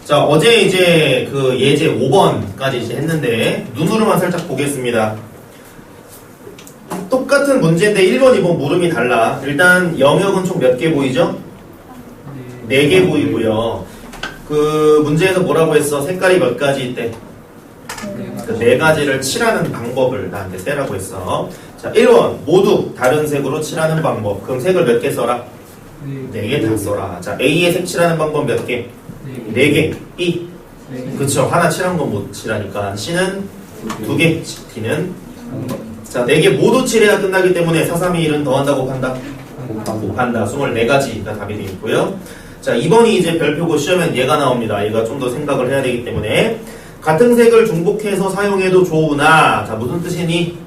자, 어제 이제 그 예제 5번까지 이제 했는데 눈으로만 살짝 보겠습니다. 똑같은 문제인데 1번, 2번 물음이 달라. 일단 영역은 총 몇 개 보이죠? 4개 보이고요. 그 문제에서 뭐라고 했어? 색깔이 몇 가지 있대? 그 4가지를 칠하는 방법을 나한테 세라고 했어. 자, 1번 모두 다른 색으로 칠하는 방법. 그럼 색을 몇 개 써라? 4개 다 써라. 자, A의 색 칠하는 방법 몇 개? 4개. B? 그쵸, 하나 칠한 건 못 칠하니까 C는 2개, D는 자, 4개 모두 칠해야 끝나기 때문에 4, 3, 2, 1은 더한다고 판다? 곱한다. 24가지가 답이 되어 있고요. 자, 2번이 이제 별표고 시험엔 얘가 나옵니다. 얘가 좀 더 생각을 해야 되기 때문에 같은 색을 중복해서 사용해도 좋으나 자, 무슨 뜻이니?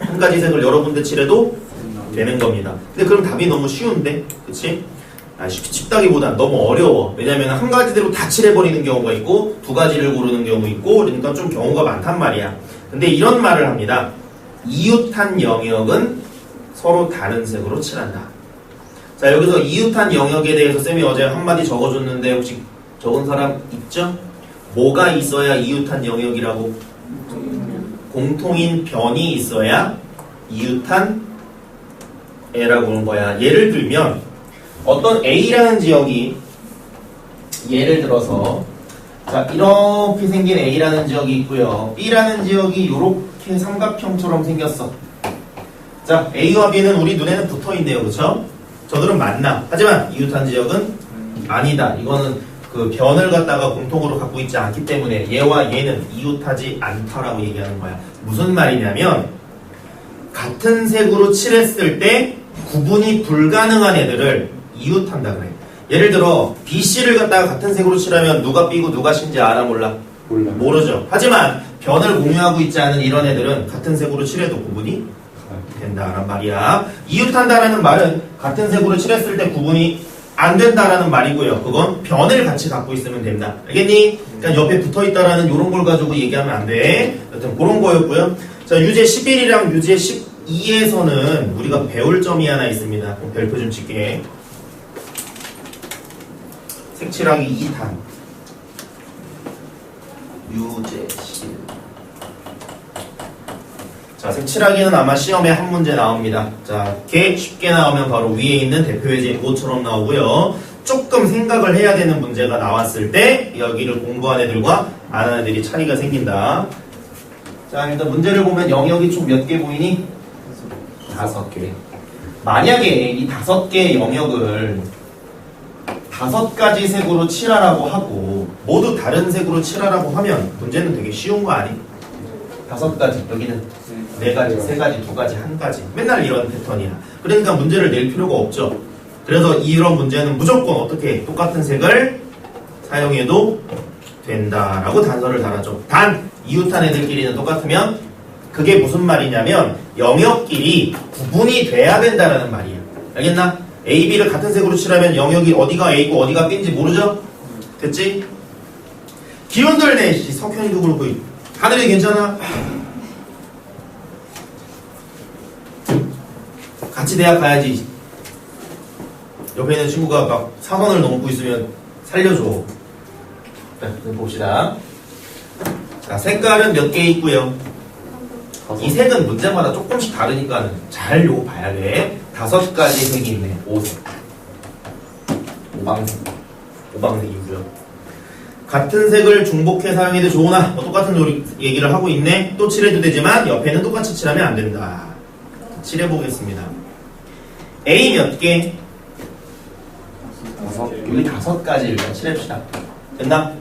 한 가지 색을 여러 군데 칠해도 되는 겁니다. 근데 그럼 답이 너무 쉬운데? 그치? 쉽다기보단 너무 어려워. 왜냐면 한 가지대로 다 칠해버리는 경우가 있고 2가지를 고르는 경우 있고 그러니까 좀 경우가 많단 말이야. 근데 이런 말을 합니다. 이웃한 영역은 서로 다른 색으로 칠한다. 자, 여기서 이웃한 영역에 대해서 쌤이 어제 한마디 적어줬는데 혹시 적은 사람 있죠? 뭐가 있어야 이웃한 영역이라고? 공통인 변이 있어야 이웃한 애라고 하는 거야. 예를 들면 어떤 A라는 지역이 예를 들어서 자, 이렇게 생긴 A라는 지역이 있고요. B라는 지역이 이렇게 삼각형처럼 생겼어. 자, A와 B는 우리 눈에는 붙어있네요. 그쵸? 저들은 맞나? 하지만 이웃한 지역은 아니다. 이거는 그 변을 갖다가 공통으로 갖고 있지 않기 때문에 얘와 얘는 이웃하지 않다라고 얘기하는 거야. 무슨 말이냐면 같은 색으로 칠했을 때 구분이 불가능한 애들을 이웃한다 그래. 예를 들어 BC를 갖다가 같은 색으로 칠하면 누가 B고 누가 C인지 알아 몰라? 모르죠. 하지만 변을 공유하고 있지 않은 이런 애들은 같은 색으로 칠해도 구분이 된다란 말이야. 이웃한다라는 말은 같은 색으로 칠했을 때 구분이 안 된다라는 말이고요. 그건 변을 같이 갖고 있으면 된다. 알겠니? 그러니까 옆에 붙어있다라는 이런 걸 가지고 얘기하면 안 돼. 여튼 그런 거였고요. 자, 유제 11이랑 유제 12에서는 우리가 배울 점이 하나 있습니다. 별표 좀 칠게. 색칠하기 2탄 유제 11. 자, 색칠하기는 아마 시험에 한 문제 나옵니다. 자, 이렇게 쉽게 나오면 바로 위에 있는 대표예제 이것처럼 나오고요. 조금 생각을 해야 되는 문제가 나왔을 때 여기를 공부한 애들과 안 하는 애들이 차이가 생긴다. 자, 일단 문제를 보면 영역이 총 몇 개 보이니? 5개. 만약에 이 5개의 영역을 5가지 색으로 칠하라고 하고 모두 다른 색으로 칠하라고 하면 문제는 되게 쉬운 거 아니? 5가지, 여기는 4가지, 3가지, 2가지, 1가지 맨날 이런 패턴이야. 그러니까 문제를 낼 필요가 없죠. 그래서 이런 문제는 무조건 어떻게 똑같은 색을 사용해도 된다라고 단서를 달아줘. 단 이웃한 애들끼리는 똑같으면 그게 무슨 말이냐면 영역끼리 구분이 돼야 된다라는 말이야. 알겠나? A, B를 같은 색으로 칠하면 영역이 어디가 A고 어디가 B인지 모르죠? 됐지? 기운들 내. 석현이도 그렇고 하늘이 괜찮아? 같이 대학 가야지. 옆에 있는 친구가 막 사선을 넘고 있으면 살려줘. 자, 봅시다. 자, 색깔은 몇 개 있고요. 이 색은 문제마다 조금씩 다르니까 잘 요거 봐야 돼. 5가지 색이 있네. 5색. 오방색이고요. 같은 색을 중복해 사용해도 좋으나 똑같은 얘기를 하고 있네. 또 칠해도 되지만 옆에는 똑같이 칠하면 안 된다. 칠해보겠습니다. A 몇 개? 5개. 여기 5가지 일단 칠해봅시다. 됐나?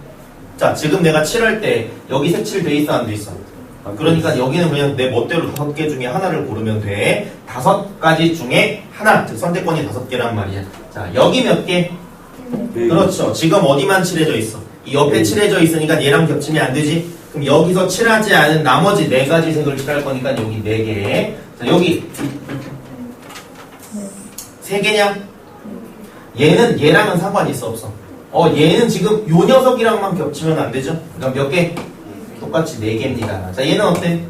자, 지금 내가 칠할 때 여기 색칠 돼 있어 안 돼 있어? 그러니까 여기는 그냥 내 멋대로 5개 중에 하나를 고르면 돼. 5가지 중에 하나, 즉 선택권이 5개란 말이야. 자, 여기 몇 개? 그렇죠. 지금 어디만 칠해져 있어? 이 옆에 칠해져 있으니까 얘랑 겹치면 안 되지? 그럼 여기서 칠하지 않은 나머지 4가지 색을 칠할 거니까 여기 4개. 자, 여기 3개냐? 얘는 얘랑은 상관이 있어 없어? 얘는 지금 요 녀석이랑만 겹치면 안 되죠? 그럼 몇 개? 똑같이 4개입니다. 자, 얘는 어때?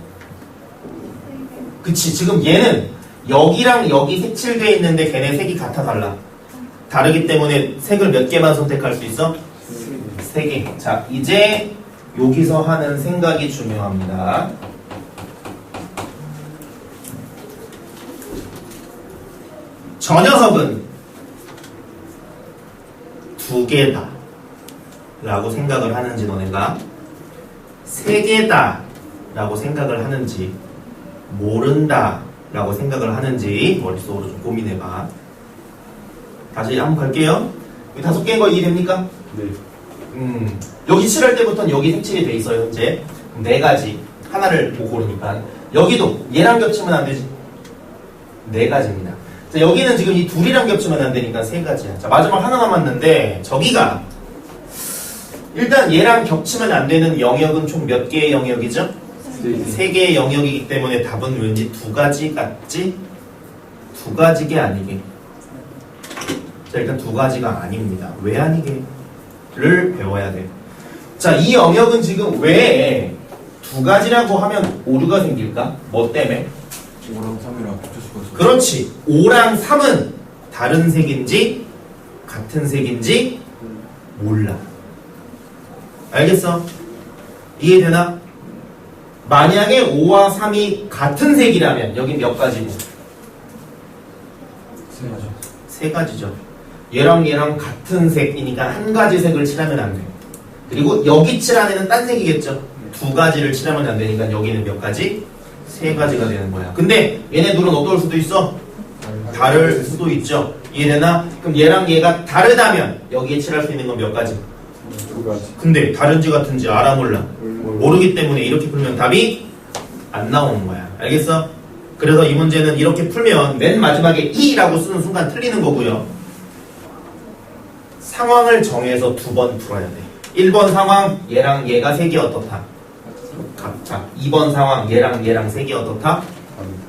그치, 지금 얘는 여기랑 여기 색칠되어 있는데 걔네 색이 같아 달라? 다르기 때문에 색을 몇 개만 선택할 수 있어? 3개. 자, 이제 여기서 하는 생각이 중요합니다. 저 녀석은 2개다 라고 생각을 하는지, 너네가 3개다 라고 생각을 하는지, 모른다 라고 생각을 하는지 머릿속으로 좀 고민해봐. 다시 한번 갈게요. 여기 5개인 거 이해됩니까? 네. 여기 칠할 때부터는 여기 색칠이 돼 있어요. 현재 4가지 하나를 보고 고르니까. 여기도 얘랑 겹치면 안 되지. 4가지입니다. 자, 여기는 지금 이 둘이랑 겹치면 안 되니까 3가지야. 자, 마지막 하나 남았는데 저기가 일단 얘랑 겹치면 안 되는 영역은 총 몇 개의 영역이죠? 3개의 영역이기 때문에 답은 왠지 2가지 같지? 2가지게 아니게. 자, 일단 2가지가 아닙니다. 왜 아니게? 를 배워야 돼. 자, 이 영역은 지금 왜 2가지라고 하면 오류가 생길까? 뭐 때문에? 5랑 3이랑 붙일 수가 있어. 그렇지. 5랑 3은 다른 색인지 같은 색인지 몰라. 알겠어? 이해되나? 만약에 5와 3이 같은 색이라면 여기 몇 가지고? 3가지. 3가지죠. 얘랑 얘랑 같은 색이니까 한 가지 색을 칠하면 안 돼. 그리고 여기 칠한 애는 딴 색이겠죠. 2가지를 칠하면 안 되니까 여기는 몇 가지? 3가지가 되는 거야. 근데 얘네 둘은 어떨 수도 있어? 다를 수도 있죠. 이해되나? 그럼 얘랑 얘가 다르다면 여기에 칠할 수 있는 건 몇 가지? 2가지. 근데 다른지 같은지 알아 몰라? 모르기 때문에 이렇게 풀면 답이 안 나오는 거야. 알겠어? 그래서 이 문제는 이렇게 풀면 맨 마지막에 2라고 쓰는 순간 틀리는 거고요. 상황을 정해서 2번 풀어야 돼. 1번 상황, 얘랑 얘가 색이 어떻다? 같다. 2번 상황, 얘랑 얘랑 색이 어떻다?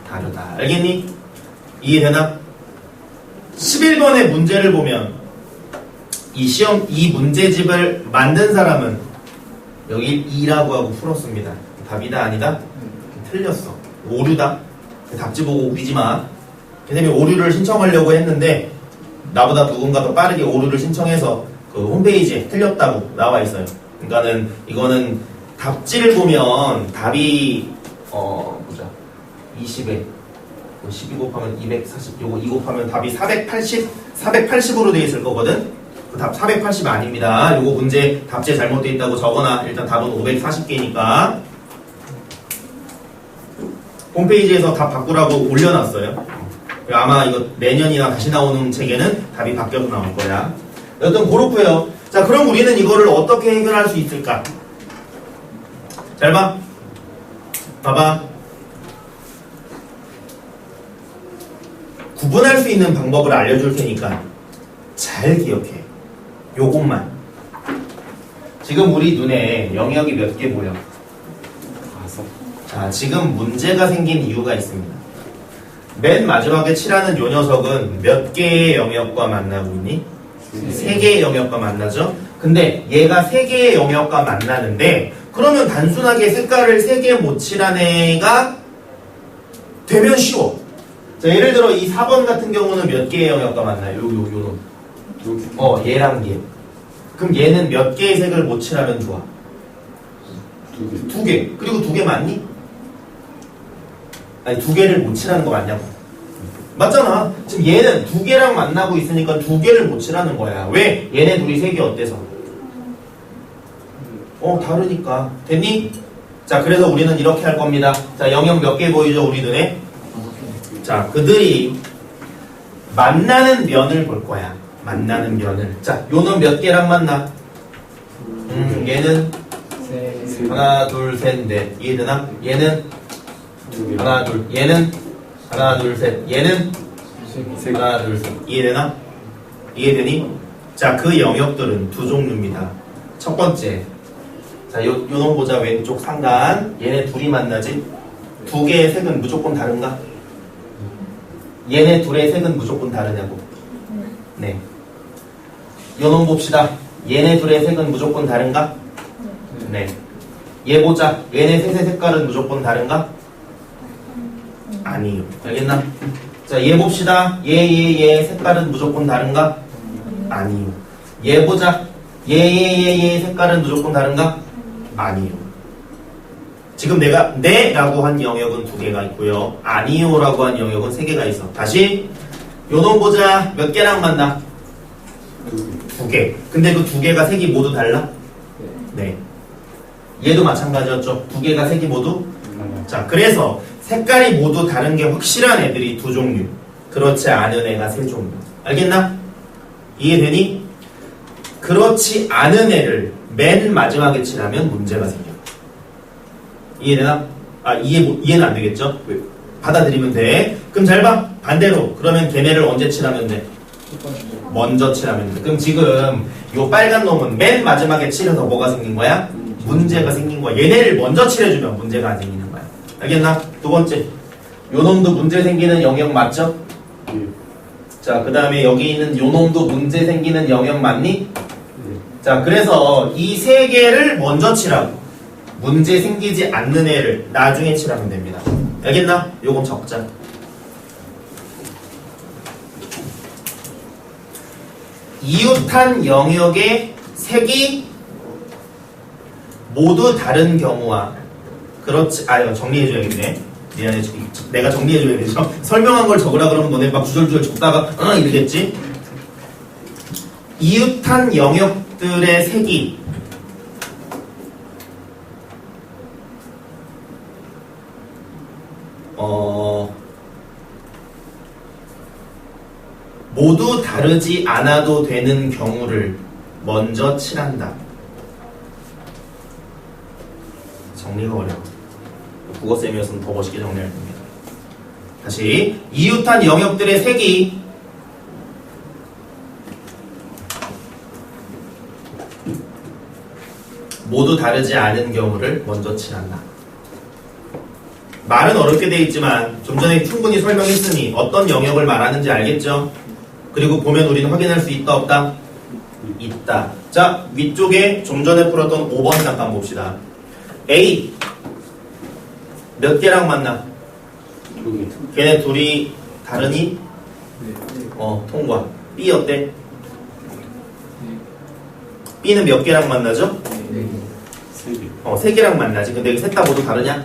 다르다. 알겠니? 이해되나? 11번의 문제를 보면 이 시험, 이 문제집을 만든 사람은 여기 2라고 하고 풀었습니다. 답이다 아니다? 틀렸어. 오류다. 답지 보고 우기지 마. 왜냐면 오류를 신청하려고 했는데 나보다 누군가 더 빠르게 오류를 신청해서 그 홈페이지에 틀렸다고 나와 있어요. 그러니까는 이거는 답지를 보면 답이 보자. 20에 12 곱하면 240, 요거 2 곱하면 답이 480으로 되어 있을 거거든. 그 답 480 아닙니다. 요거 문제 답지에 잘못되어 있다고 적어놔. 일단 답은 540개니까 홈페이지에서 답 바꾸라고 올려놨어요. 아마 이거 내년이나 다시 나오는 책에는 답이 바뀌어서 나올 거야. 여튼 그렇고요. 자, 그럼 우리는 이거를 어떻게 해결할 수 있을까? 잘 봐. 봐봐. 구분할 수 있는 방법을 알려줄 테니까 잘 기억해. 요것만. 지금 우리 눈에 영역이 몇 개 보여? 5. 자, 지금 문제가 생긴 이유가 있습니다. 맨 마지막에 칠하는 요 녀석은 몇 개의 영역과 만나고 있니? 3개의 영역과 만나죠? 근데 얘가 3개의 영역과 만나는데 그러면 단순하게 색깔을 3개 못 칠한 애가 되면 쉬워. 자, 예를 들어 이 4번 같은 경우는 몇 개의 영역과 만나요? 요런. 얘랑 얘. 그럼 얘는 몇 개의 색을 못 칠하면 좋아? 2개. 2개. 그리고 2개 맞니? 아니 2개를 못 칠하는 거 맞냐고. 맞잖아. 지금 얘는 2개랑 만나고 있으니까 2개를 못 칠하는 거야. 왜? 얘네 둘이 색이 어때서? 다르니까. 됐니? 자, 그래서 우리는 이렇게 할 겁니다. 자, 영역 몇 개 보이죠? 우리 눈에? 자, 그들이 만나는 면을 볼 거야. 만나는 면을. 자, 요는 몇 개랑 만나? 얘는 하나, 둘, 셋, 넷. 이해되나? 얘는 2개. 하나, 둘. 얘는 하나, 둘, 셋. 얘는 하나, 둘, 셋. 이해되나? 이해되니? 자, 그 영역들은 두 종류입니다. 첫 번째. 자, 요놈 보자. 왼쪽 상단. 얘네 둘이 만나지? 2개의 색은 무조건 다른가? 얘네 둘의 색은 무조건 다르냐고? 네. 요놈 봅시다. 얘네 둘의 색은 무조건 다른가? 네. 얘 보자. 얘네 셋의 색깔은 무조건 다른가? 아니요. 알겠나? 자, 얘 봅시다. 얘 색깔은 무조건 다른가? 아니요. 얘 보자. 얘 색깔은 무조건 다른가? 아니요. 지금 내가 네라고 한 영역은 2개가 있고요. 아니요라고 한 영역은 3개가 있어. 다시 요놈 보자. 몇 개랑 만나? 2개. 근데 그 2개가 색이 모두 달라? 네. 얘도 마찬가지였죠. 2개가 색이 모두? 자, 그래서 색깔이 모두 다른 게 확실한 애들이 2종류. 그렇지 않은 애가 3종류. 알겠나? 이해되니? 그렇지 않은 애를 맨 마지막에 칠하면 문제가 생겨. 이해되나? 이해는 안 되겠죠? 받아들이면 돼. 그럼 잘 봐. 반대로. 그러면 걔네를 언제 칠하면 돼? 먼저 칠하면 돼. 그럼 지금 요 빨간 놈은 맨 마지막에 칠해서 뭐가 생긴 거야? 문제가 생긴 거야. 얘네를 먼저 칠해주면 문제가 안 생기는 거야. 알겠나? 2번째. 요 놈도 문제 생기는 영역 맞죠? 자, 그 다음에 여기 있는 요 놈도 문제 생기는 영역 맞니? 자, 그래서 이 3개를 먼저 칠하고 문제 생기지 않는 애를 나중에 칠하면 됩니다. 알겠나? 요건 적자. 이웃한 영역의 색이 모두 다른 경우와 그렇지 정리해줘야겠네. 미안해. 내가 정리해줘야 되죠. 설명한 걸 적으라 그러면 너네 막 주절주절 적다가 이러겠지. 이웃한 영역들의 색이 모두 다르지 않아도 되는 경우를 먼저 칠한다. 정리가 어려워. 국어쌤이었으면 더 멋있게 정리할 겁니다. 다시 이웃한 영역들의 색이 모두 다르지 않은 경우를 먼저 칠한다. 말은 어렵게 되어 있지만 좀 전에 충분히 설명했으니 어떤 영역을 말하는지 알겠죠? 그리고 보면 우리는 확인할 수 있다 없다? 있다. 자, 위쪽에 좀 전에 풀었던 5번 잠깐 봅시다. A 몇 개랑 만나? 2개. 걔네 둘이 다르니? 통과. B 어때? B는 몇 개랑 만나죠? 3개. 3개랑 만나지. 근데 셋 다 모두 다르냐?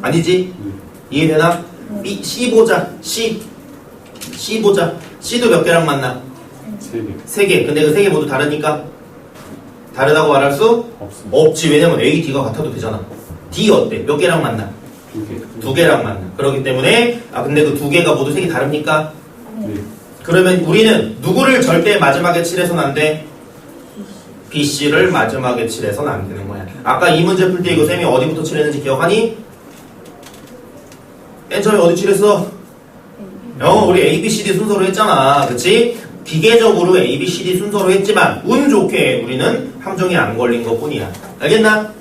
아니지? 이해되나? B, C 보자. C 보자. C도 몇 개랑 만나? 3개. 3개. 근데 그 3개 모두 다르니까? 다르다고 말할 수? 없지. 왜냐면 A, D가 같아도 되잖아. D 어때? 몇 개랑 만나? 2개. 2개랑 만나. 그렇기 때문에 근데 그 2개가 모두 색이 다릅니까? 네. 그러면 우리는 누구를 절대 마지막에 칠해서는 안 돼? BC를 마지막에 칠해서는 안 되는 거야. 아까 이 문제 풀 때 이거 쌤이 어디부터 칠했는지 기억하니? 맨 처음에 어디 칠했어? 우리 A, B, C, D 순서로 했잖아. 그치? 기계적으로 A, B, C, D 순서로 했지만 운 좋게 우리는 함정이 안 걸린 것 뿐이야. 알겠나?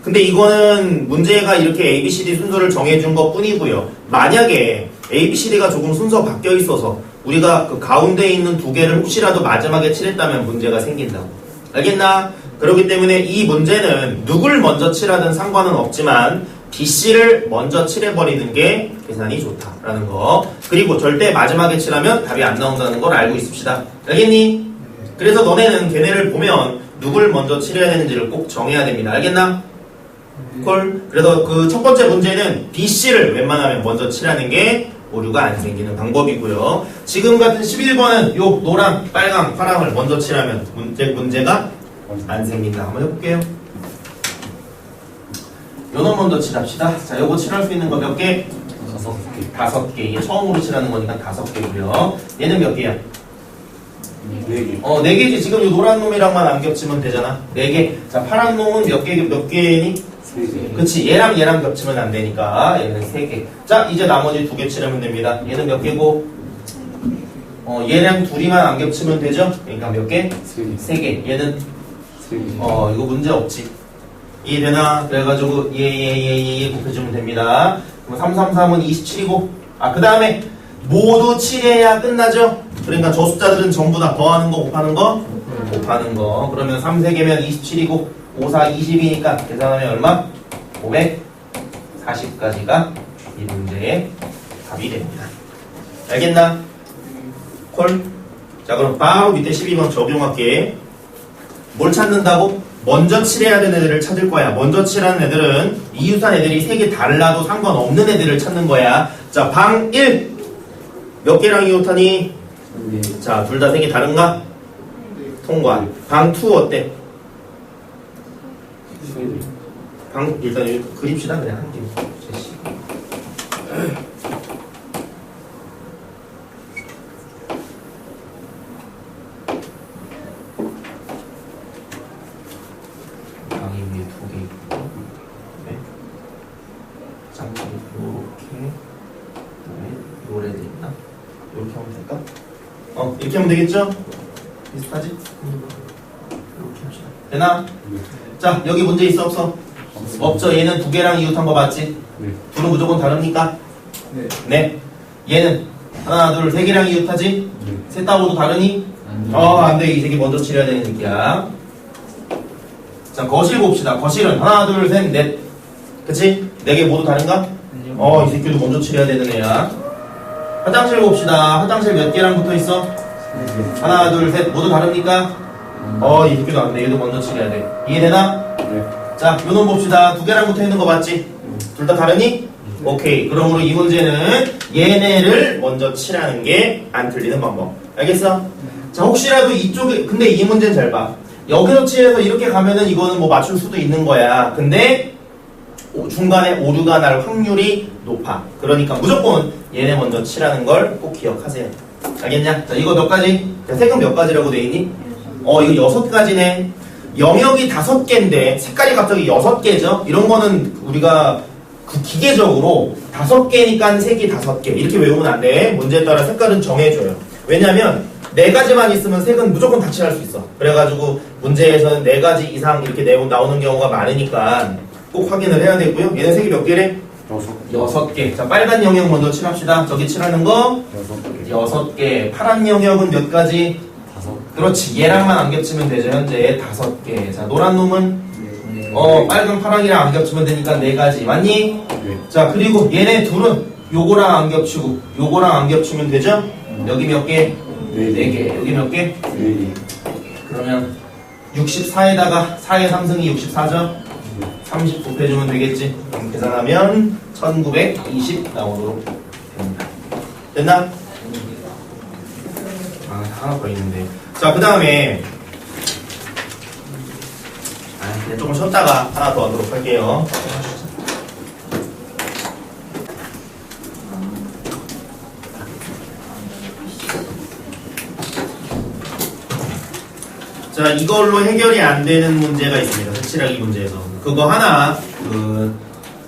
근데 이거는 문제가 이렇게 A, B, C, D 순서를 정해준 것 뿐이고요. 만약에 A, B, C, D가 조금 순서 바뀌어 있어서 우리가 그 가운데 있는 2개를 혹시라도 마지막에 칠했다면 문제가 생긴다고. 알겠나? 그렇기 때문에 이 문제는 누굴 먼저 칠하든 상관은 없지만 BC를 먼저 칠해버리는 게 계산이 좋다라는 거. 그리고 절대 마지막에 칠하면 답이 안 나온다는 걸 알고 있읍시다. 알겠니? 그래서 너네는 걔네를 보면 누굴 먼저 칠해야 되는지를 꼭 정해야 됩니다. 알겠나? 콜. 그래서 그 첫 번째 문제는 BC를 웬만하면 먼저 칠하는 게 오류가 안 생기는 방법이고요. 지금 같은 11번은 요 노랑, 빨강, 파랑을 먼저 칠하면 문제가 안 생긴다. 한번 해볼게요. 요놈 먼저 칠합시다. 자, 요거 칠할 수 있는 거 몇 개? 5개. 5개. 이게 처음으로 칠하는 거니까 5개고요. 얘는 몇 개야? 4개. 4개지. 지금 요 노란 놈이랑만 안 겹치면 되잖아. 4개. 자, 파란 놈은 몇 개니? 3개. 그치. 얘랑 겹치면 안 되니까 얘는 3개. 자, 이제 나머지 2개 칠하면 됩니다. 얘는 몇 개고? 얘랑 둘이만 안 겹치면 되죠? 그러니까 몇 개? 3개. 3개. 얘는 3개. 이거 문제 없지. 이해되나? 그래가지고 예 곱해주면 됩니다. 그럼 333은 27이고 그 다음에 모두 7해야 끝나죠? 그러니까 저 숫자들은 전부 다 더하는 거 곱하는 거? 곱하는 거. 그러면 3, 3개면 27이고 5, 4, 20이니까 계산하면 얼마? 540까지가 이 문제의 답이 됩니다. 알겠나? 콜? 자, 그럼 바로 밑에 12번 적용할게. 뭘 찾는다고? 먼저 칠해야 되는 애들을 찾을 거야. 먼저 칠하는 애들은 이유산 애들이 색이 달라도 상관없는 애들을 찾는 거야. 자, 방 1. 몇 개랑 이웃하니? 네. 자, 둘 다 색이 다른가? 통과. 방 2 어때? 일단 여기 그립시다. 그냥 한 개. 제시. 방이 위에 2개 있고, 네. 짱구 요렇게, 그다음에 요래도 있나? 요렇게 하면 될까? 이렇게 하면 되겠죠? 비슷하지? 이렇게 합시다. 되나? 자, 여기 문제 있어 없어? 없죠. 얘는 2개랑 이웃한 거 맞지? 네. 둘은 무조건 다릅니까? 네. 네. 얘는 하나, 둘, 3개랑 이웃하지? 네. 셋 다 모두 다르니? 안 돼. 이 색이 먼저 칠해야 되는 얘기야. 자, 거실 봅시다. 거실은 하나, 둘, 셋, 넷. 그치? 4개 모두 다른가? 이 새끼도 먼저 칠해야 되는 애야. 화장실 봅시다. 화장실 몇 개랑 붙어 있어? 하나, 둘, 셋. 모두 다릅니까? 이 새끼도 안 돼. 얘도 먼저 칠해야 돼. 이해되나? 네. 자, 요놈 봅시다. 2개랑 붙어 있는 거 맞지? 둘 다 다르니? 오케이. 그러므로 이 문제는 얘네를 먼저 칠하는 게 안 틀리는 방법. 알겠어? 자, 혹시라도 이쪽에, 근데 이 문제는 잘 봐. 여기서 칠해서 이렇게 가면은 이거는 뭐 맞출 수도 있는 거야. 근데 중간에 오류가 날 확률이 높아. 그러니까 무조건 얘네 먼저 칠하는 걸 꼭 기억하세요. 알겠냐? 자, 이거 몇 가지? 자, 색은 몇 가지라고 돼 있니? 이거 6가지네. 영역이 5개인데 색깔이 갑자기 6개죠? 이런 거는 우리가 그 기계적으로 5개니까 색이 5개 이렇게 외우면 안 돼. 문제에 따라 색깔은 정해줘요. 왜냐면 4가지만 있으면 색은 무조건 다 칠할 수 있어. 그래가지고 문제에서는 4가지 이상 이렇게 나오는 경우가 많으니까 꼭 확인을 해야 되고요. 얘네 색이 몇 개래? 6개. 자, 빨간 영역 먼저 칠합시다. 저기 칠하는 거 6개. 파란 영역은 몇 가지? 5. 그렇지. 얘랑만 안 겹치면 되죠. 현재 5개. 자, 노란 놈은 빨간 파랑이랑 안 겹치면 되니까 4가지. 맞니? 네. 자, 그리고 얘네 둘은 요거랑 안 겹치고 요거랑 안 겹치면 되죠? 여기 몇 개? 4개. 여기 몇 개? 4개. 그러면 64에다가 4의 3승이 64죠? 30 곱해주면 되겠지? 그럼 계산하면 1920 나오도록 됩니다. 됐나? 하나 더 있는데. 자, 그 다음에 그냥 조금 쉬었다가 하나 더 하도록 할게요. 자, 이걸로 해결이 안 되는 문제가 있습니다. 색칠하기 문제에서. 그거 하나,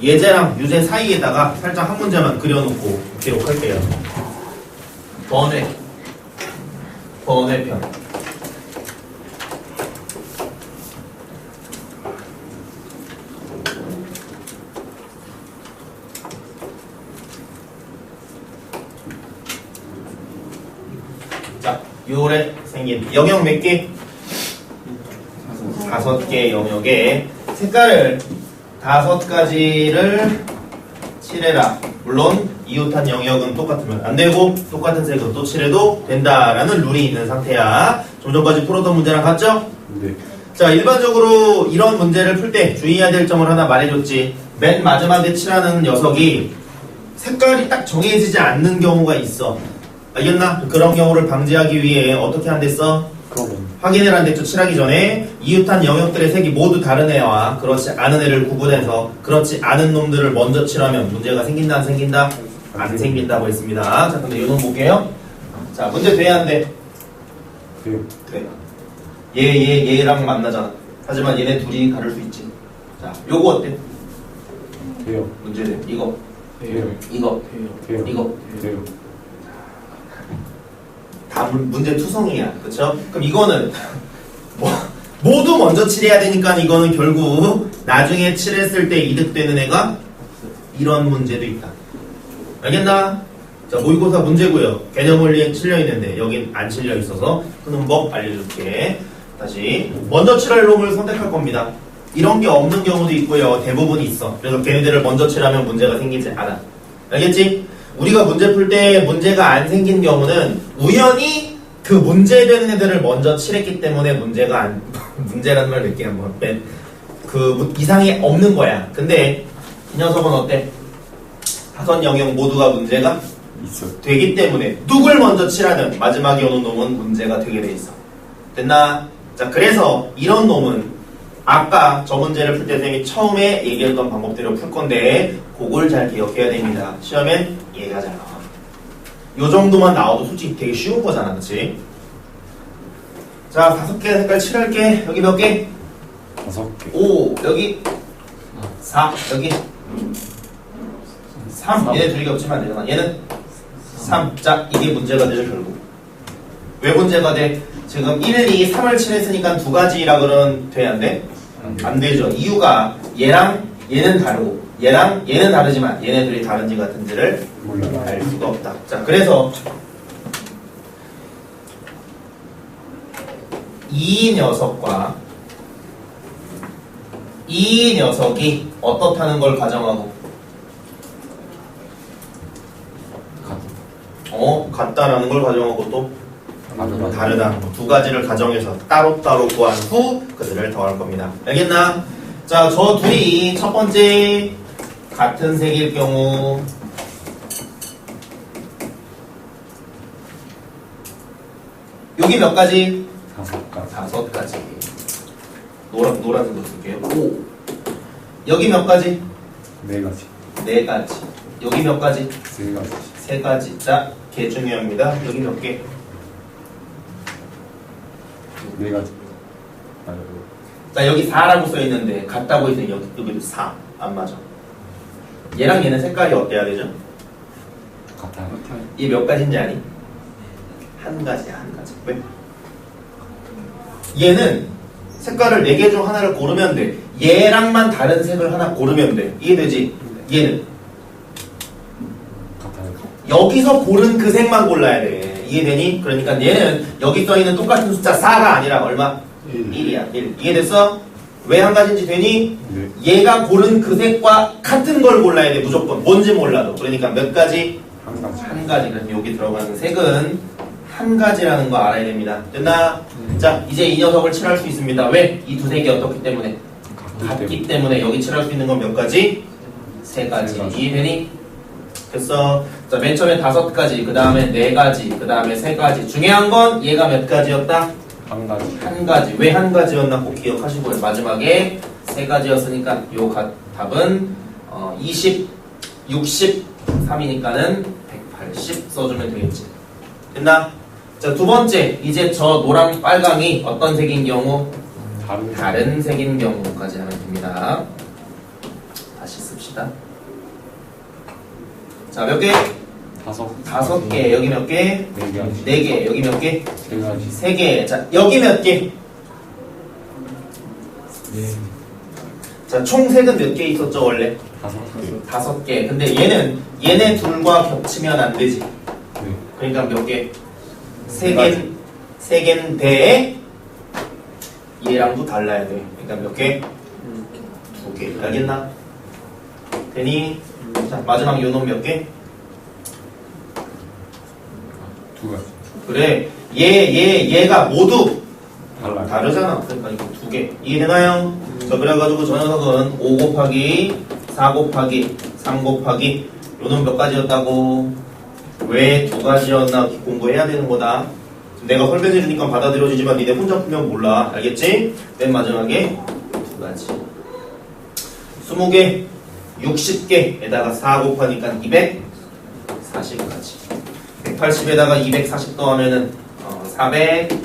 예제랑 유제 사이에다가 살짝 한 문제만 그려놓고 기록할게요. 번외편. 자, 요래 생긴 영역 몇 개? 5개 영역에 색깔을 5가지를 칠해라. 물론 이웃한 영역은 똑같으면 안 되고 똑같은 색은 또 칠해도 된다라는 룰이 있는 상태야. 좀 전까지 풀었던 문제랑 같죠? 네. 자, 일반적으로 이런 문제를 풀 때 주의해야 될 점을 하나 말해줬지. 맨 마지막에 칠하는 녀석이 색깔이 딱 정해지지 않는 경우가 있어. 알겠나? 그런 경우를 방지하기 위해 어떻게 한댔어? 확인을 한댔죠. 칠하기 전에 이웃한 영역들의 색이 모두 다른 애와 그렇지 않은 애를 구분해서 그렇지 않은 놈들을 먼저 칠하면 문제가 생긴다 안 생긴다? 안 생긴다고 했습니다. 자, 근데 이 놈 볼게요. 자, 문제 돼야 안 돼? 돼. 얘랑 만나잖아. 하지만 얘네 둘이 다를 수 있지. 자, 요거 어때? 돼요. 문제 돼. 이거. 돼요. 이거. 돼요. 이거. 돼요. 다 문제 투성이야. 그쵸? 그럼 이거는 모두 먼저 칠해야 되니까 이거는 결국 나중에 칠했을 때 이득되는 애가 이런 문제도 있다. 알겠나? 자, 모의고사 문제고요. 개념원리에 칠려 있는데 여긴 안 칠려 있어서 그는 법 알려줄게. 다시 먼저 칠할 놈을 선택할 겁니다. 이런 게 없는 경우도 있고요. 대부분 있어. 그래서 걔네들을 먼저 칠하면 문제가 생기지 않아. 알겠지? 우리가 문제 풀 때 문제가 안 생긴 경우는 우연히 그 문제 되는 애들을 먼저 칠했기 때문에 문제가 안, 문제라는 말 몇 개 한번 뺀. 그 이상이 없는 거야. 근데 이 녀석은 어때? 다섯 영역 모두가 문제가 있어. 되기 때문에 누굴 먼저 칠하든 마지막에 오는 놈은 문제가 되게 돼 있어. 됐나? 자, 그래서 이런 놈은 아까 저 문제를 풀 때 선생님이 처음에 얘기했던 방법대로 풀 건데 그걸 잘 기억해야 됩니다. 시험엔 얘가 잘 나와. 요 정도만 나와도 솔직히 되게 쉬운 거잖아, 그치? 자, 5개 색깔 칠할게. 여기 몇 개? 5개. 5, 여기 4, 여기 3. 얘네 둘이 겹치면 안 되잖아. 얘는 3. 자, 이게 문제가 되죠, 결국. 왜 문제가 돼? 지금 1, 2, 3을 칠했으니까 두 가지라 그러면 돼, 안 돼? 안 되죠. 이유가 얘랑 얘는 다르고 얘랑 얘는 다르지만 얘네들이 다른지 같은지를 몰라. 알 수가 없다. 자, 그래서 이 녀석과 이 녀석이 어떻다는 걸 가정하고 같다라는 걸 가정하고 또 다르다. 두 가지를 가정해서 따로따로 구한 후 그들을 더할 겁니다. 알겠나? 자, 저 둘이 첫 번째 같은 색일 경우 여기 몇 가지? 5가지. 5가지. 노란색으로 쓸게요. 5. 여기 몇 가지? 4가지. 4가지. 여기 몇 가지? 3가지. 3가지. 자, 개 중요합니다. 여기 몇 개? 4가지. 자, 여기 4라고 써있는데 같다고 해서 여기도 4. 안 맞아. 얘랑 얘는 색깔이 어때야 되죠? 같아요. 얘 몇 가지인지 아니? 한 가지야, 한 가지. 왜? 얘는 색깔을 4개 중 하나를 고르면 돼. 얘랑만 다른 색을 하나 고르면 돼. 이해되지? 얘는 같아요. 여기서 고른 그 색만 골라야 돼. 이해되니? 그러니까 얘는 여기 써있는 똑같은 숫자 4가 아니라 얼마? 1이야. 1. 이해됐어? 왜 한 가지인지 되니? 네. 얘가 고른 그 색과 같은 걸 골라야 돼. 무조건. 뭔지 몰라도. 그러니까 몇 가지? 1가지. 한 가지. 그래서 여기 들어가는 색은 한 가지라는 거 알아야 됩니다. 됐나? 자, 이제 이 녀석을 칠할 수 있습니다. 왜? 이 두 색이 어떻기 때문에? 같기 때문에 여기 칠할 수 있는 건 몇 가지? 3가지. 이해되니? 됐어. 자, 맨 처음에 5가지, 그 다음에 4가지, 그 다음에 3가지. 중요한 건 얘가 몇 가지였다? 1가지. 한 가지. 왜 한 가지였나 꼭 기억하시고요. 마지막에 3가지였으니까 요 답은 20, 63이니까는 180 써주면 되겠지. 됐나? 자, 두 번째. 이제 저 노랑 빨강이 어떤 색인 경우? 다른 색인 경우까지 하면 됩니다. 다시 씁시다. 자, 몇 개? 5개. 여기 몇 개? 4가지. 4개. 여기 몇 개? 3가지. 3개. 자, 여기 몇 개? 자, 총 색은 몇 개 있었죠, 원래? 5개. 5개. 근데 얘네 둘과 겹치면 안 되지. 네. 그러니까 몇 개? 3개인데 얘랑도 달라야 돼. 그러니까 몇 개? 2개. 알겠나? 되니? 자, 마지막 요놈 몇 개? 2가지. 그래. 얘가 모두 달라요. 다르잖아. 그러니까 이거 2개. 이해되나요? 자, 그래가지고 저 녀석은 5 곱하기 4 곱하기 3 곱하기 요놈 몇 가지였다고? 왜 2가지였나 공부해야 되는 거다. 내가 설명해주니까 받아들여지지만 니네 혼자 풀면 몰라. 알겠지? 맨 마지막에 2가지. 20개, 60개에다가 4 곱하니까 240가지. 180에다가 240 더하면은 420.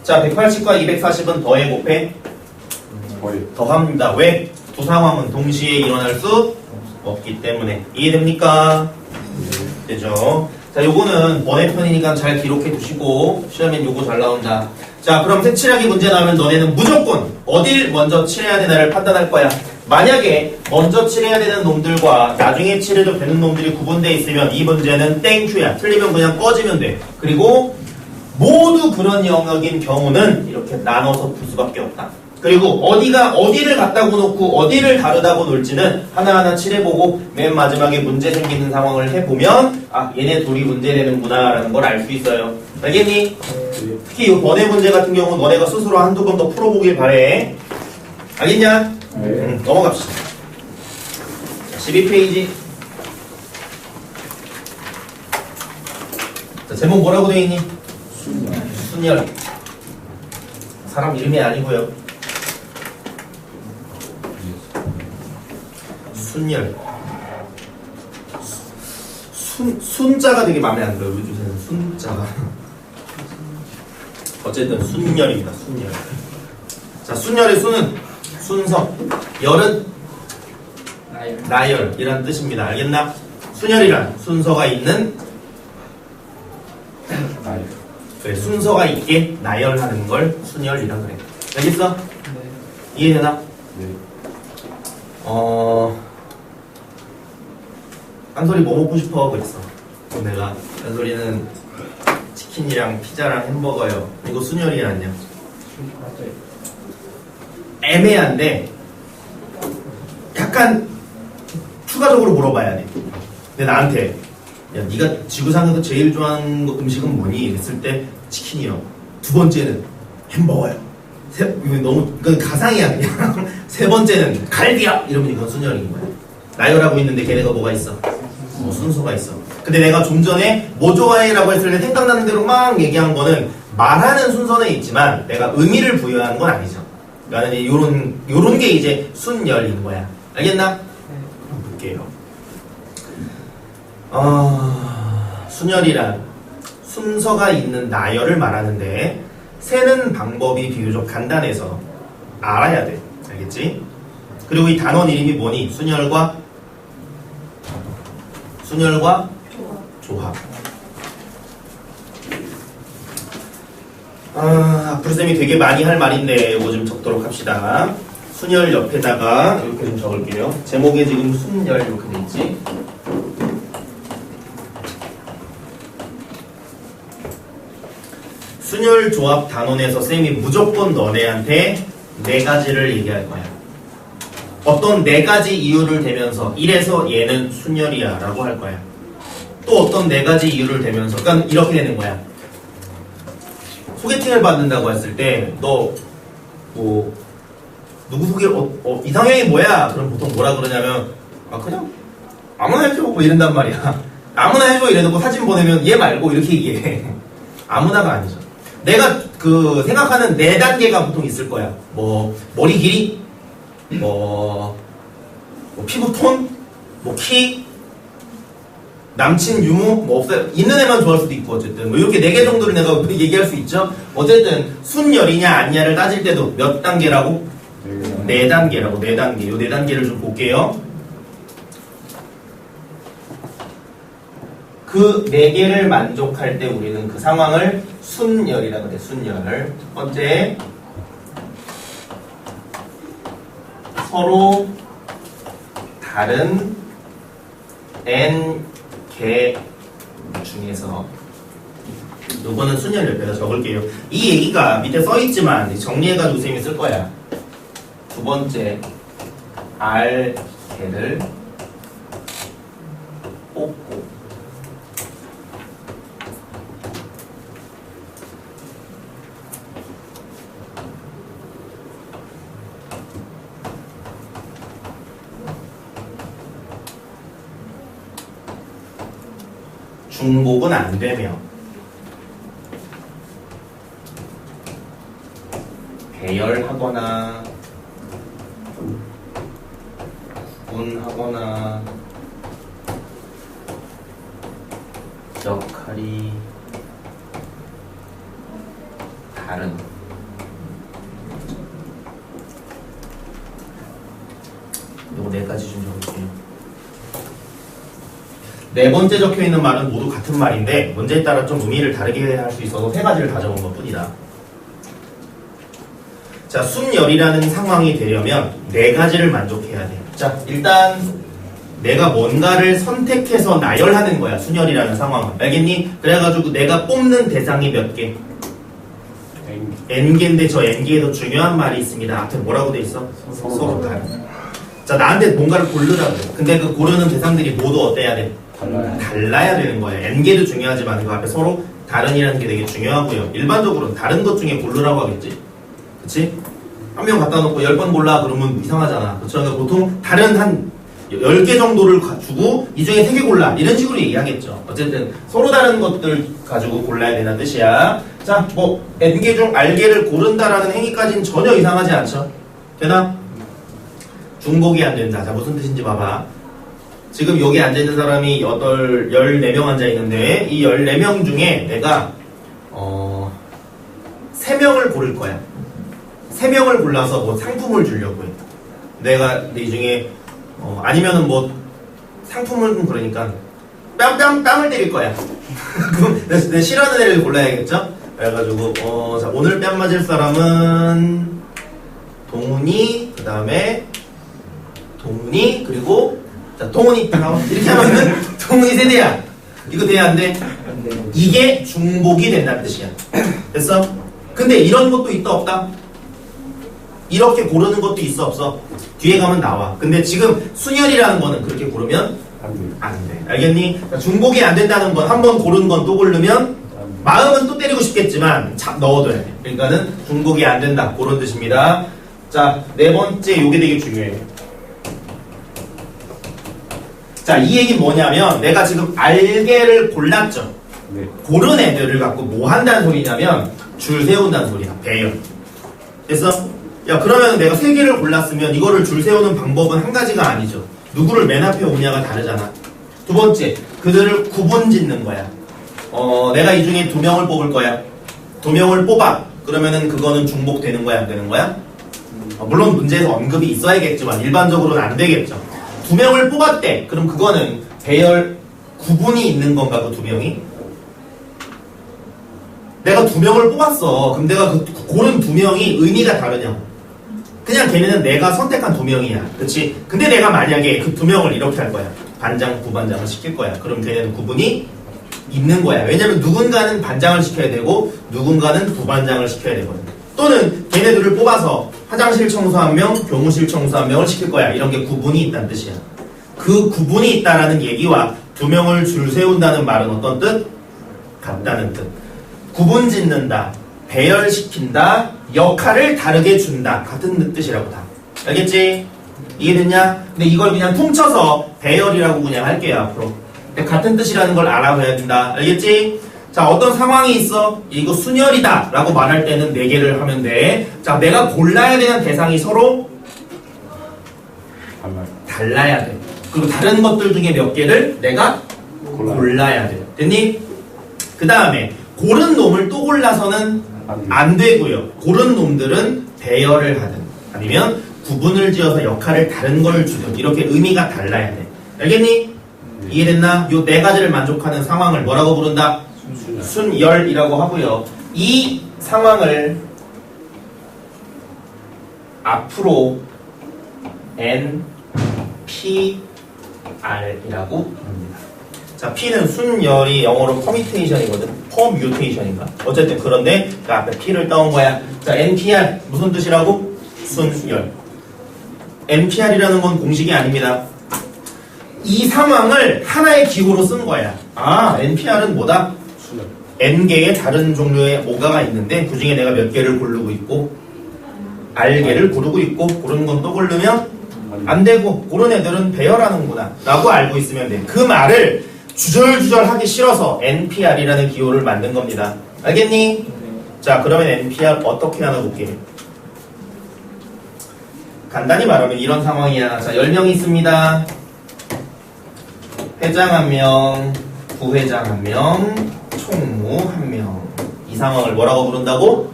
자, 180과 240은 더해 곱해? 더합니다. 왜? 두 상황은 동시에 일어날 수 없기 때문에. 이해됩니까? 되죠? 자, 요거는 번외편이니까 잘 기록해 두시고 시험엔 요거 잘 나온다. 자, 그럼 색칠하기 문제 나오면 너네는 무조건 어딜 먼저 칠해야 되나를 판단할 거야. 만약에 먼저 칠해야 되는 놈들과 나중에 칠해도 되는 놈들이 구분되어 있으면 이 문제는 땡큐야. 틀리면 그냥 꺼지면 돼. 그리고 모두 그런 영역인 경우는 이렇게 나눠서 풀 수밖에 없다. 그리고 어디를 갖다고 놓고 어디를 다르다고 놓을지는 하나하나 칠해보고 맨 마지막에 문제 생기는 상황을 해보면 아 얘네 둘이 문제 내는구나 라는 걸 알 수 있어요. 알겠니? 특히 이 번외 문제 같은 경우는 너네가 스스로 한두 번 더 풀어보길 바래. 알겠냐? 네. 넘어갑시다. 12페이지. 자, 제목 뭐라고 되어 있니? 순열. 사람 이름이 아니고요. 순열. 순자가 되게 마음에 안 들어요. 요즘에는 순자가. 어쨌든 순열입니다. 순열. 자, 순열의 순은 순서, 열은 나열이란 뜻입니다. 알겠나? 순열이란 순서가 있는 나이. 그래, 순서가 있게 나열하는 걸 순열이라 그래. 알겠어? 이해되나? 네. 한솔이 뭐 먹고 싶어? 그랬어. 그럼 내가 한솔이는 치킨이랑 피자랑 햄버거요. 이거 순열이 아니야. 애매한데 약간 추가적으로 물어봐야 돼. 근데 나한테 야 네가 지구상에서 제일 좋아하는 음식은 뭐니? 했을 때 치킨이요. 두 번째는 햄버거요. 이거 너무 이건 가상이야 그냥. 세 번째는 갈비야. 이러면 이건 순열인 거야. 나열하고 있는데 걔네가 뭐가 있어? 순서가 있어. 근데 내가 좀 전에 뭐 좋아해라고 했을 때 생각나는 대로 막 얘기한 거는 말하는 순서는 있지만 내가 의미를 부여한 건 아니죠. 그러니까 요런 게 이제 순열인 거야. 알겠나? 그럼 볼게요. 순열이란 순서가 있는 나열을 말하는데 세는 방법이 비교적 간단해서 알아야 돼. 알겠지? 그리고 이 단원 이름이 뭐니? 순열과 조합. 앞으로 쌤이 되게 많이 할 말인데 이거 좀 적도록 합시다. 순열 옆에다가 이렇게 좀 적을게요. 제목에 지금 순열 이렇게 돼 있지. 순열 조합 단원에서 쌤이 무조건 너네한테 네 가지를 얘기할 거야. 어떤 네 가지 이유를 대면서 이래서 얘는 순열이야 라고 할 거야. 또 어떤 네 가지 이유를 대면서 그러니까 이렇게 되는 거야. 소개팅을 받는다고 했을 때 너 뭐 누구 소개 이상형이 뭐야? 그럼 보통 뭐라 그러냐면 그냥 아무나 해줘 뭐 이런단 말이야. 아무나 해줘 이래놓고 사진 보내면 얘 말고 이렇게 얘기해. 아무나가 아니죠. 내가 그 생각하는 네 단계가 보통 있을 거야. 뭐 머리 길이, 뭐 피부톤, 뭐 키, 남친 유무, 뭐 없어요. 있는 애만 좋아할 수도 있고 어쨌든 뭐 이렇게 네 개 정도를 내가 얘기할 수 있죠. 어쨌든 순열이냐 아니냐를 따질 때도 몇 단계라고? 네 단계라고. 네 단계. 요 네 단계를 좀 볼게요. 그 네 개를 만족할 때 우리는 그 상황을 순열이라고 그래. 순열. 첫 번째, 서로 다른 n 개 중에서 요거는 순열 옆에다 적을게요. 이 얘기가 밑에 써있지만 정리해가지고 쌤이 쓸 거야. 두 번째, R 개를 뽑고 중복은 안 되며 배열하거나 구분하거나 역할이 다른 요거 네 가지 좀 적을게요. 네 번째 적혀있는 말은 모두 같은 말인데 문제에 따라 좀 의미를 다르게 할 수 있어서 세 가지를 다 적은 것 뿐이다. 자, 순열이라는 상황이 되려면 네 가지를 만족해야 돼. 자, 일단 내가 뭔가를 선택해서 나열하는 거야. 순열이라는 상황은. 알겠니? 그래가지고 내가 뽑는 대상이 몇 개? n개인데 저 n개에도 중요한 말이 있습니다. 앞에 뭐라고 돼 있어? 서로 다른. 자, 나한테 뭔가를 고르라 그래. 근데 그 고르는 대상들이 모두 어때야 돼? 달라야 되는 거예요. n개도 중요하지만 그 앞에 서로 다른이라는 게 되게 중요하고요. 일반적으로는 다른 것 중에 고르라고 하겠지. 그치? 한 명 갖다 놓고 10번 골라 그러면 이상하잖아. 그렇죠? 그러니까 보통 다른 한 10개 정도를 주고 이 중에 3개 골라 이런 식으로 얘기하겠죠. 어쨌든 서로 다른 것들 가지고 골라야 되는 뜻이야. 자, 뭐 n개 중 r개를 고른다라는 행위까지는 전혀 이상하지 않죠? 되나? 중복이 안 된다. 자, 무슨 뜻인지 봐봐. 지금 여기 앉아있는 사람이 14명 앉아있는데 이 14명 중에 내가 3명을 고를 거야. 3명을 골라서 뭐 상품을 주려고 해. 내가 이 중에 아니면은 뭐 상품은 그러니까 뺨을 때릴 거야. 그럼 내가 싫어하는 애를 골라야겠죠? 그래가지고 자, 오늘 뺨 맞을 사람은 동훈이, 그 다음에 동훈이, 그리고 자, 동훈이 이렇게 하면은 동훈이 세대야. 이거 돼야 안 돼? 이게 중복이 된다는 뜻이야. 됐어? 근데 이런 것도 있다 없다? 이렇게 고르는 것도 있어 없어? 뒤에 가면 나와. 근데 지금 순열이라는 거는 그렇게 고르면 안 돼. 알겠니? 중복이 안 된다는 건 한 번 고른 건 또 고르면 마음은 또 때리고 싶겠지만 넣어둬야 돼. 그러니까는 중복이 안 된다. 그런 뜻입니다. 자, 네 번째 요게 되게 중요해요. 자, 이 얘기는 뭐냐면 내가 지금 알개를 골랐죠. 네. 고른 애들을 갖고 뭐 한다는 소리냐면 줄 세운다는 소리야. 배열. 됐어? 야, 그러면 내가 3개를 골랐으면 이거를 줄 세우는 방법은 한 가지가 아니죠. 누구를 맨 앞에 오냐가 다르잖아. 두 번째, 그들을 구분 짓는 거야. 내가 이 중에 2명을 뽑을 거야. 2명을 뽑아. 그러면은 그거는 중복되는 거야, 안 되는 거야? 물론 문제에서 언급이 있어야겠지만 일반적으로는 안 되겠죠. 2명을 뽑았대. 그럼 그거는 배열 구분이 있는 건가, 그 2명이? 내가 2명을 뽑았어. 그럼 내가 그 고른 2명이 의미가 다르냐? 그냥 걔네는 내가 선택한 2명이야. 그치? 근데 내가 만약에 그 2명을 이렇게 할 거야. 반장, 부반장을 시킬 거야. 그럼 걔네는 구분이 있는 거야. 왜냐면 누군가는 반장을 시켜야 되고 누군가는 부반장을 시켜야 되거든. 또는 걔네들을 뽑아서 화장실 청소 1명, 교무실 청소 1명을 시킬 거야. 이런 게 구분이 있다는 뜻이야. 그 구분이 있다라는 얘기와 2명을 줄 세운다는 말은 어떤 뜻? 같다는 뜻. 구분 짓는다, 배열시킨다, 역할을 다르게 준다. 같은 뜻이라고 다. 알겠지? 이해됐냐? 근데 이걸 그냥 퉁쳐서 배열이라고 그냥 할게요, 앞으로. 근데 같은 뜻이라는 걸 알아봐야 된다. 알겠지? 자, 어떤 상황이 있어? 이거 순열이다 라고 말할 때는 4개를 하면 돼. 자, 내가 골라야 되는 대상이 서로 달라야 돼. 그리고 다른 것들 중에 몇 개를 내가 골라야 돼. 됐니? 그 다음에 고른 놈을 또 골라서는 안 되고요. 고른 놈들은 배열을 하든 아니면 구분을 지어서 역할을 다른 걸 주든 이렇게 의미가 달라야 돼. 알겠니? 이해됐나? 요 4가지를 만족하는 상황을 뭐라고 부른다? 순열이라고 하고요. 이 상황을 앞으로 NPR이라고 합니다. 자, P는 순열이 영어로 퍼미테이션이거든. 퍼뮤테이션인가? 어쨌든 그런데 그 앞에 P를 따온 거야. 자, NPR 무슨 뜻이라고? 순열. NPR이라는 건 공식이 아닙니다. 이 상황을 하나의 기호로 쓴 거야. 아, NPR은 뭐다? N개의 다른 종류의 오가가 있는데 그 중에 내가 몇 개를 고르고 있고 R개를 고르고 있고 고르는 건 또 고르면 안 되고 고른 애들은 배열하는구나 라고 알고 있으면 돼. 그 말을 주절주절 하기 싫어서 NPR이라는 기호를 만든 겁니다. 알겠니? 자, 그러면 NPR 어떻게 하나 볼게. 간단히 말하면 이런 상황이야. 자, 10명이 있습니다. 회장 1명, 부회장 1명, 총무 1명. 이 상황을 뭐라고 부른다고?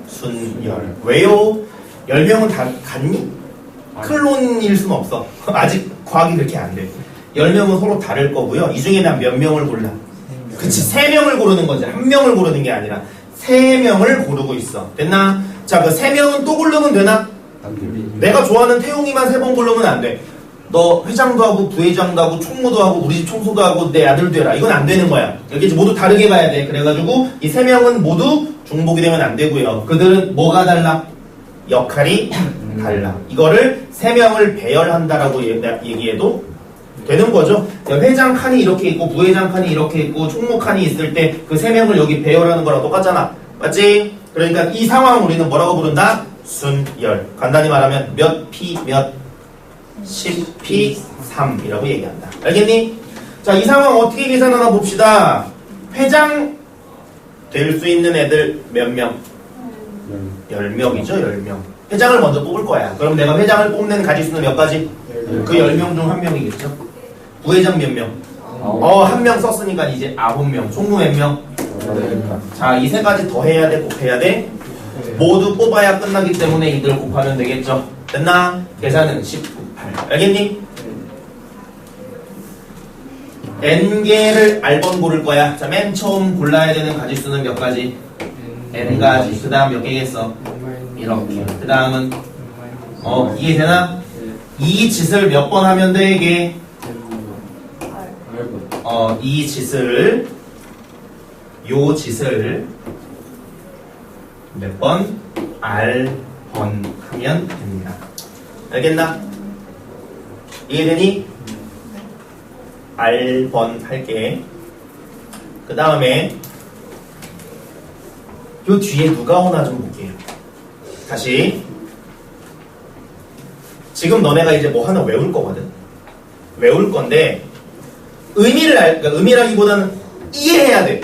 순열. 왜요? 10명은 다 같니? 클론일 수는 없어. 아직 과학이 그렇게 안 돼. 10명은 서로 다를 거고요. 이 중에 난 몇 명을 골라? 그치, 3명을 고르는 거지. 1명을 고르는 게 아니라 3명을 고르고 있어. 됐나? 자, 그 3명은 또 고르면 되나? 내가 좋아하는 태용이만 3번 고르면 안 돼. 너 회장도 하고 부회장도 하고 총무도 하고 우리 집 청소도 하고 내 아들도 해라. 이건 안 되는 거야. 여기 이제 모두 다르게 봐야 돼. 그래가지고 이 세 명은 모두 중복이 되면 안 되고요. 그들은 뭐가 달라? 역할이 달라. 이거를 세 명을 배열한다라고 얘기해도 되는 거죠. 회장 칸이 이렇게 있고 부회장 칸이 이렇게 있고 총무 칸이 있을 때 그 세 명을 여기 배열하는 거랑 똑같잖아. 맞지? 그러니까 이 상황 우리는 뭐라고 부른다? 순열. 간단히 말하면 몇 P 몇 10P 3이라고 얘기한다. 알겠니? 자, 이 상황 어떻게 계산하나 봅시다. 회장 될 수 있는 애들 몇 명? 10명이죠, 10명. 회장을 먼저 뽑을 거야. 그럼 내가 회장을 뽑는 가지수는 몇 가지? 그 10명 중 한 명이겠죠. 부회장 몇 명? 한 명 썼으니까 이제 9명. 총무 몇 명? 자, 이 세 가지 더 해야 돼, 곱해야 돼. 모두 뽑아야 끝나기 때문에 이들 곱하면 되겠죠. 됐나? 계산은 19, 8. 알겠니? n개를 R번 고를 거야. 자, 맨 처음 골라야 되는 가지수는 몇 가지? n가지. 그 다음 몇 개겠어? 이렇게. 그 다음은 이해되나? 이 짓을 몇 번 하면 돼, 이게? 이 짓을 요 짓을 몇 번? R번 하면 됩니다. 알겠나? 이해되니? R번 할게. 그 다음에 요 뒤에 누가 오나 좀 볼게요. 다시. 지금 너네가 이제 뭐 하나 외울 거거든. 외울 건데 그러니까 의미라기보다는 이해해야 돼.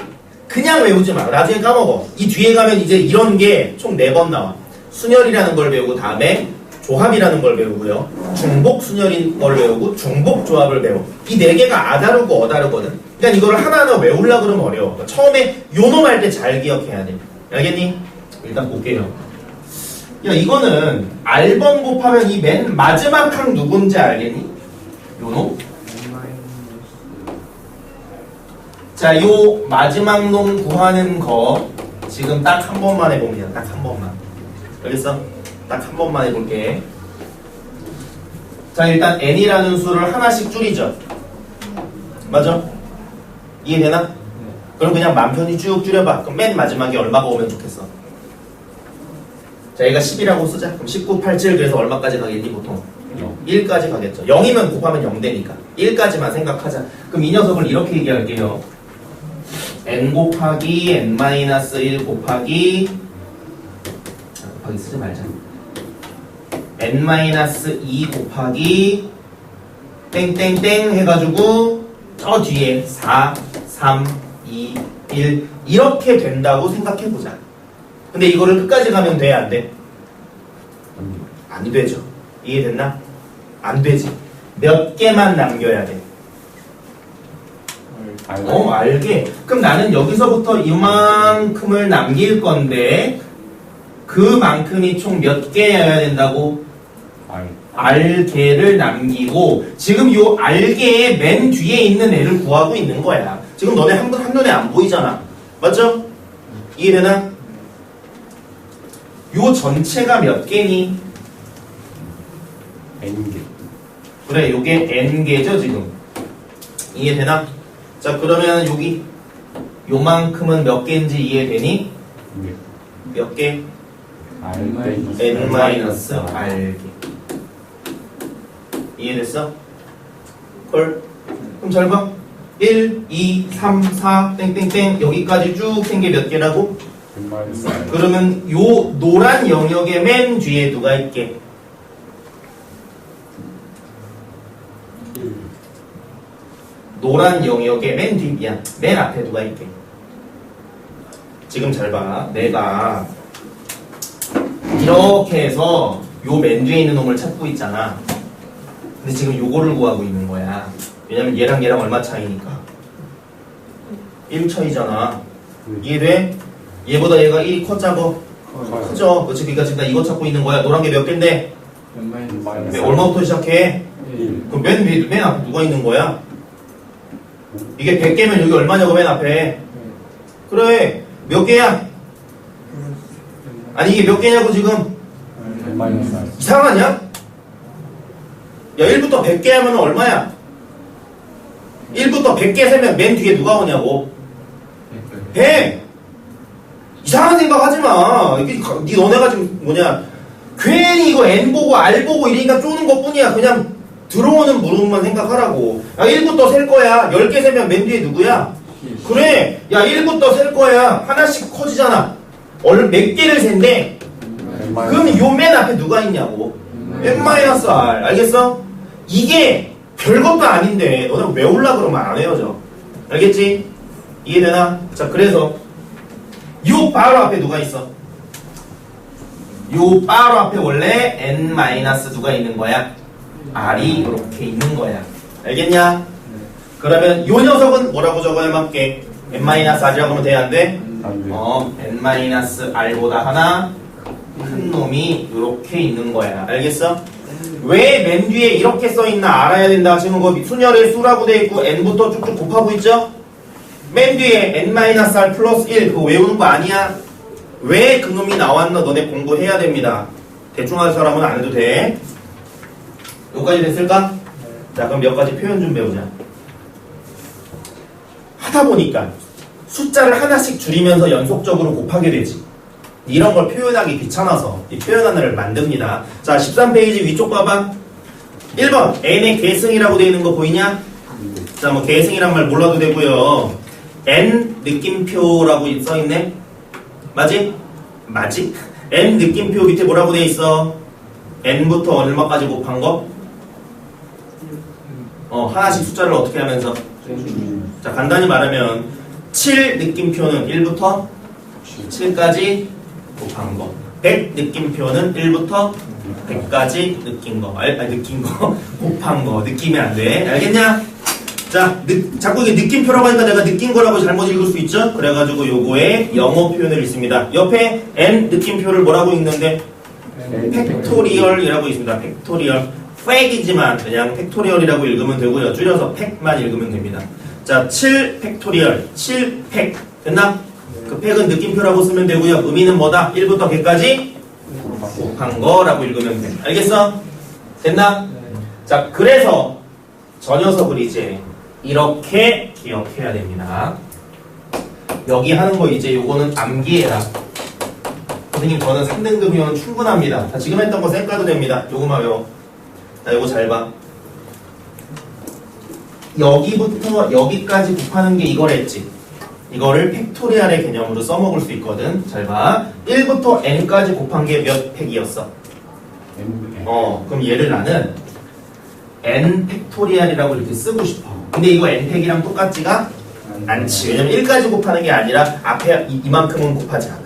그냥 외우지 마. 나중에 까먹어. 이 뒤에 가면 이제 이런 게 총 4번 나와. 순열이라는 걸 배우고 다음에 조합이라는 걸 배우고요. 중복 순열인 걸 배우고 중복 조합을 배워. 이 4개가 아다르고 어다르거든. 그러니까 이거를 하나하나 외우려고 그러면 어려워. 그러니까 처음에 요놈 할 때 잘 기억해야 돼. 알겠니? 일단 볼게요. 야, 이거는 R번 곱하면 이 맨 마지막 항 누군지 알겠니? 요놈? 자, 요 마지막 놈 구하는 거 지금 딱 한 번만 해봅니다. 딱 한 번만. 알겠어? 딱 한 번만 해볼게. 자, 일단 n이라는 수를 하나씩 줄이죠. 맞아? 이해되나? 그럼 그냥 맘 편히 쭉 줄여봐. 그럼 맨 마지막에 얼마가 오면 좋겠어? 자, 얘가 10이라고 쓰자. 그럼 19, 87 그래서 얼마까지 가겠니 보통? 1까지 가겠죠. 0이면 곱하면 0 되니까 1까지만 생각하자. 그럼 이 녀석을 이렇게 얘기할게요. n 곱하기 n-1 곱하기 쓰지 말자. n-2 곱하기 땡땡땡 해가지고 저 뒤에 4, 3, 2, 1 이렇게 된다고 생각해보자. 근데 이거를 끝까지 가면 돼? 안 돼? 안 되죠. 이해됐나? 안 되지. 몇 개만 남겨야 돼. 알게. 그럼 나는 여기서부터 이만큼을 남길 건데 그만큼이 총 몇 개여야 된다고? R개를 남기고 지금 요 R개의 맨 뒤에 있는 애를 구하고 있는 거야. 지금 너네 한눈에 안 보이잖아. 맞죠? 이해되나? 요 전체가 몇 개니? n개. 그래, 요게 n개죠 지금. 이해되나? 자, 그러면 여기 요만큼은 몇 개인지 이해되니? 몇 개? n-r개. 이해됐어? 헐. 그럼 잘 봐. 1, 2, 3, 4 땡땡땡 여기까지 쭉 생 게 몇 개라고? 그러면 요 노란 영역의 맨 뒤에 누가 있게? 노란 영역의 맨 뒤, 맨 앞에 누가 있게? 지금 잘 봐. 내가 이렇게 해서 요 맨 뒤에 있는 놈을 찾고 있잖아. 근데 지금 요거를 구하고 있는 거야. 왜냐면 얘랑 얘랑 얼마 차이니까? 1 차이잖아. 이해돼? 얘보다 얘가 1이 커 작아? 크죠? 그렇지. 그러니까 지금 나 이거 찾고 있는 거야. 노란 게 몇 개인데? 얼마부터 시작해? 그럼 맨 앞에 누가 있는 거야? 이게 100개면 여기 얼마냐고 맨 앞에. 그래. 몇 개야? 아니 이게 몇 개냐고 지금? 이상하냐? 야 1부터 100개 하면 얼마야? 1부터 100개 세면 맨 뒤에 누가 오냐고? 100! 이상한 생각 하지마. 니 너네가 지금 뭐냐 괜히 이거 N 보고 R 보고 이러니까 쪼는 것 뿐이야. 그냥 들어오는 물음만 생각하라고. 야 1부터 셀 거야. 10개 세면 맨 뒤에 누구야? 그래. 야 1부터 셀 거야. 하나씩 커지잖아. 몇 개를 센데 그럼 요 맨 앞에 누가 있냐고. N-R. 알겠어? 이게 별것도 아닌데 너네 외울라 그러면 안 외워져. 알겠지? 이해되나? 자 그래서 요 바로 앞에 누가 있어? 요 바로 앞에 원래 N- 누가 있는 거야? R이 이렇게 있는 거야. 알겠냐? 그러면 요 녀석은 뭐라고 적어야 맞게? N-R이라고 하면 돼? 안 돼? 안 돼. N-R보다 하나 큰 놈이 이렇게 있는 거야. 알겠어? 왜 맨 뒤에 이렇게 써있나 알아야 된다. 지금 그 순열의 수라고 돼 있고 n부터 쭉쭉 곱하고 있죠? 맨 뒤에 n-r 플러스 1 그거 외우는 거 아니야? 왜 그놈이 나왔나 너네 공부해야 됩니다. 대충 할 사람은 안 해도 돼. 여기까지 됐을까? 자 그럼 몇 가지 표현 좀 배우자. 하다 보니까 숫자를 하나씩 줄이면서 연속적으로 곱하게 되지. 이런 걸 표현하기 귀찮아서 이 표현 하나를 만듭니다. 자 13페이지 위쪽 봐봐. 1번 n의 계승이라고 되어 있는 거 보이냐? 자 뭐 계승이란 말 몰라도 되고요. n 느낌표라고 써있네? 맞지? 맞지? n 느낌표 밑에 뭐라고 되어 있어? n부터 얼마까지 곱한 거? 하나씩 숫자를 어떻게 하면서? 자 간단히 말하면 7 느낌표는 1부터 7까지 곱한 거. 100 느낌표는 1부터 100까지 느낀 거. 느낀 거. 곱한 거. 느끼면 안 돼. 알겠냐? 자, 자꾸 이게 느낌표라고 하니까 내가 느낀 거라고 잘못 읽을 수 있죠? 그래가지고 요거에 영어 표현을 읽습니다. 옆에 N 느낌표를 뭐라고 읽는데? 팩토리얼이라고 있습니다. 팩토리얼. 팩이지만 그냥 팩토리얼이라고 읽으면 되고요. 줄여서 팩만 읽으면 됩니다. 자, 7 팩토리얼. 7 팩. 됐나? 그 팩은 느낌표라고 쓰면 되고요. 의미는 뭐다? 1부터 100까지 곱한 거라고 읽으면 돼. 알겠어? 됐나? 자, 그래서 저 녀석을 이제 이렇게 기억해야 됩니다. 여기 하는 거 이제 요거는 암기해라. 선생님 저는 3등급이면 충분합니다. 자, 지금 했던 거 쌩까도 됩니다. 요거만 외워. 자, 요거 잘 봐. 여기부터 여기까지 곱하는 게 이거랬지. 이거를 팩토리얼의 개념으로 써먹을 수 있거든. 잘 봐. 1부터 n까지 곱한 게 몇 팩이었어? 그럼 얘를 나는 n 팩토리얼이라고 이렇게 쓰고 싶어. 근데 이거 n 팩이랑 똑같지가 않지. 왜냐면 1까지 곱하는 게 아니라 앞에 이만큼은 곱하지 않아.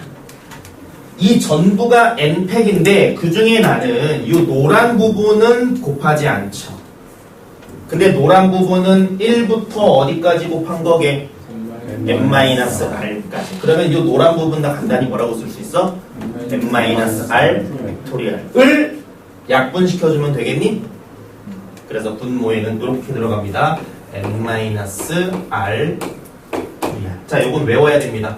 이 전부가 n 팩인데 그 중에 나는 이 노란 부분은 곱하지 않죠. 근데 노란 부분은 1부터 어디까지 곱한 거게? n-r까지. 그러면 이 노란 부분 다 간단히 뭐라고 쓸 수 있어? n-r 팩토리얼을 약분시켜주면 되겠니? 그래서 분모에는 이렇게 들어갑니다. n-r 팩토리얼. 자, 요건 외워야 됩니다.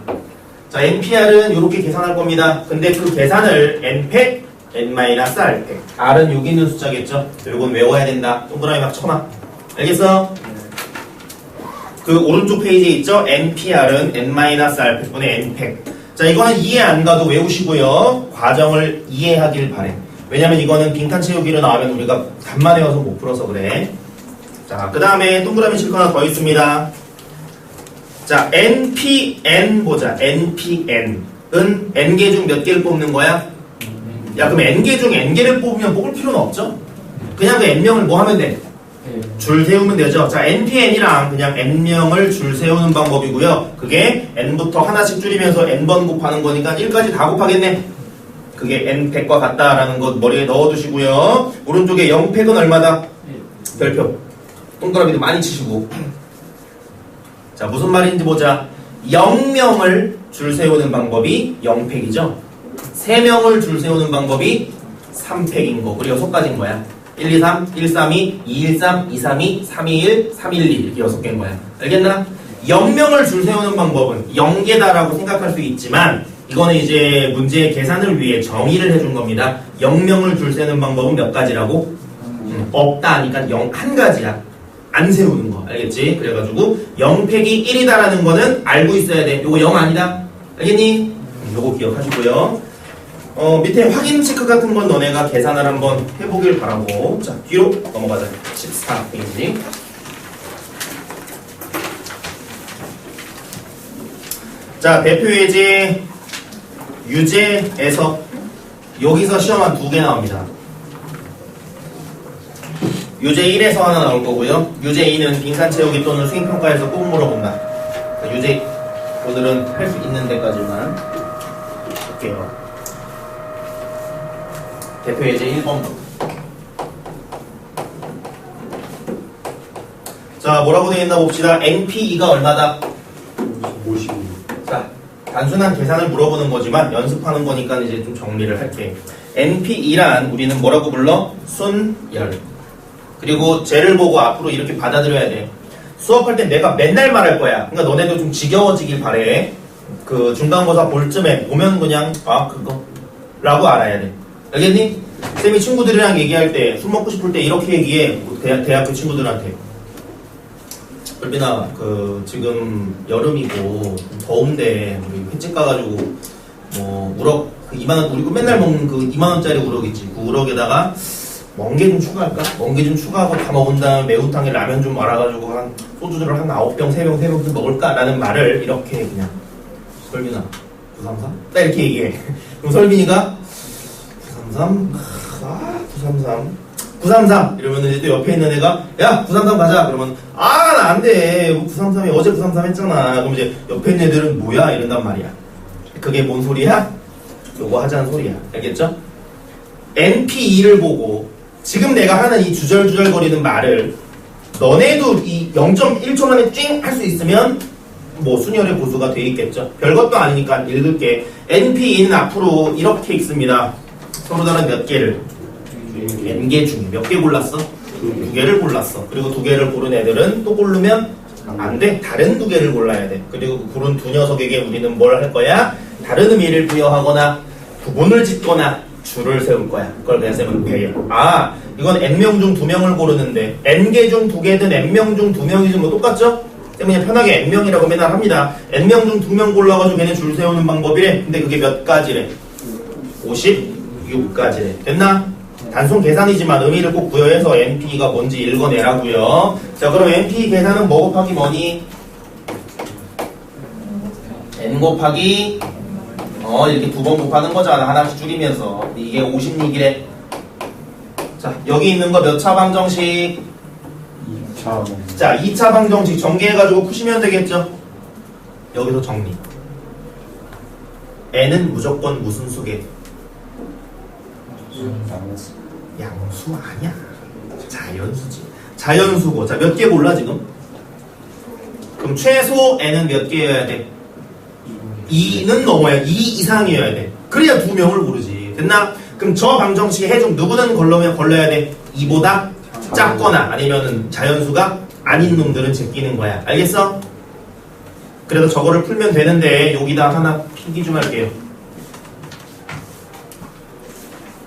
자, npr은 이렇게 계산할 겁니다. 근데 그 계산을 n팩, n-r 팩. r은 여기 있는 숫자겠죠? 요건 외워야 된다. 동그라미 막 쳐놔. 알겠어? 그 오른쪽 페이지에 있죠? npr은 n-r 팩분의 n팩. 자, 이거는 이해 안 가도 외우시고요. 과정을 이해하길 바래. 왜냐면 이거는 빈칸 채우기로 나오면 우리가 답만 외워서 못 풀어서 그래. 자, 그 다음에 동그라미 칠 거 하나 더 있습니다. 자, npn 보자. npn은 n개 중 몇 개를 뽑는 거야? 야, 그럼 n개 중 n개를 뽑으면 뽑을 필요는 없죠? 그냥 그 n명을 뭐 하면 돼? 줄 세우면 되죠. 자, npn이랑 그냥 n명을 줄 세우는 방법이고요. 그게 n부터 하나씩 줄이면서 n번 곱하는 거니까 1까지 다 곱하겠네. 그게 n팩과 같다라는 것 머리에 넣어두시고요. 오른쪽에 0팩은 얼마다? 별표. 동그라미도 많이 치시고. 자, 무슨 말인지 보자. 0명을 줄 세우는 방법이 0팩이죠. 3명을 줄 세우는 방법이 3팩인 거. 그리고 6가지인 거야. 1, 2, 3, 1, 3, 2, 2, 1, 3, 2, 3, 2, 3, 2, 1, 3, 1, 2 이렇게 6개인 거야. 알겠나? 0명을 줄 세우는 방법은 0개다라고 생각할 수 있지만 이거는 이제 문제의 계산을 위해 정의를 해준 겁니다. 0명을 줄 세우는 방법은 몇 가지라고? 없다 하니까 0 한 가지야. 안 세우는 거. 알겠지? 그래가지고 0 팩이 1이다라는 거는 알고 있어야 돼. 요거 0 아니다. 알겠니? 요거 기억하시고요. 밑에 확인 체크 같은 건 너네가 계산을 한번 해보길 바라고. 자, 뒤로 넘어가자. 14페이지. 자, 대표 예제 유제에서 여기서 시험 한 2개 나옵니다. 유제 1에서 하나 나올 거고요. 유제 2는 빈칸 채우기 또는 수행평가에서 꼭 물어본다. 자, 유제 오늘은 할 수 있는 데까지만 볼게요. 대표 예제 1번부터. 자, 뭐라고 되어 있나 봅시다. NP2가 얼마다? 50. 자, 단순한 계산을 물어보는 거지만 연습하는 거니까 이제 좀 정리를 할게. NP2란 우리는 뭐라고 불러? 순열. 그리고 쟤를 보고 앞으로 이렇게 받아들여야 돼. 수업할 때 내가 맨날 말할 거야. 그러니까 너네도 좀 지겨워지길 바래. 그 중간고사 볼 쯤에 보면 그냥 그거 라고 알아야 돼. 알겠니? 쌤이 친구들이랑 얘기할 때 술 먹고 싶을 때 이렇게 얘기해. 대학교 친구들한테. 별빈아, 지금 여름이고 더운데 우리 횟집 가가지고 뭐 우럭 그 2만원 우리 맨날 먹는 그 2만원짜리 우럭 있지. 그 우럭에다가 멍게 좀 추가할까? 멍게 좀 추가하고 다 먹은 다음에 매운탕에 라면 좀 말아가지고 한 소주를 한 9병, 3병, 3병 먹을까? 라는 말을 이렇게 그냥 설빈아 933? 딱 이렇게 얘기해. 그럼 설빈이가 933? 933 이러면 이제 또 옆에 있는 애가 야 933 가자 그러면 나 안돼 933이 어제 933 했잖아. 그럼 이제 옆에 있는 애들은 뭐야 이런단 말이야. 그게 뭔 소리야? 요거 하자는 소리야. 알겠죠? NP2를 보고 지금 내가 하는 이 주절주절거리는 말을 너네도 이 0.1초 만에 찡 할 수 있으면 뭐 순열의 고수가 돼 있겠죠. 별것도 아니니까 읽을게. NP2는 앞으로 이렇게 읽습니다. 서로 다른 몇 개를 N개 중에 몇 개 골랐어? 2개를 골랐어. 그리고 2개를 고른 애들은 또 고르면 안 돼. 다른 2개를 골라야 돼. 그리고 고른 두 녀석에게 우리는 뭘 할 거야? 다른 의미를 부여하거나 구분을 짓거나 줄을 세울 거야. 그걸 그냥 쌤은 배려. 이건 N명 중 2명을 고르는데 N개 중 2개든 N명 중 2명이든 뭐 똑같죠? 쌤은 그냥 편하게 N명이라고 맨날 합니다. N명 중 2명 골라가지고 걔네 줄 세우는 방법이래. 근데 그게 몇 가지래? 56가지래. 됐나? 단순 계산이지만 의미를 꼭 부여해서 NP가 뭔지 읽어내라고요. 자, 그럼 NP 계산은 뭐 곱하기 뭐니? N 곱하기 이렇게 2번 곱하는 거잖아. 하나씩 줄이면서. 이게 56이래. 자, 여기 있는 거 몇 차 방정식? 2차. 자, 2차 방정식 정리해가지고 푸시면 되겠죠? 여기서 정리. N은 무조건 무슨 수게? 양수 아니야. 자연수지. 자연수고. 자, 몇 개 골라 지금? 그럼 최소 N은 몇 개여야 돼? 2는 넘어야 2 이상이어야 돼. 그래야 2명을 고르지. 됐나? 그럼 저 방정식에 해좀 누구는 걸러야 돼? 2보다 작거나 아니면은 자연수가 아닌 놈들은 제끼는 거야. 알겠어? 그래서 저거를 풀면 되는데 여기다 하나 필기 좀 할게요.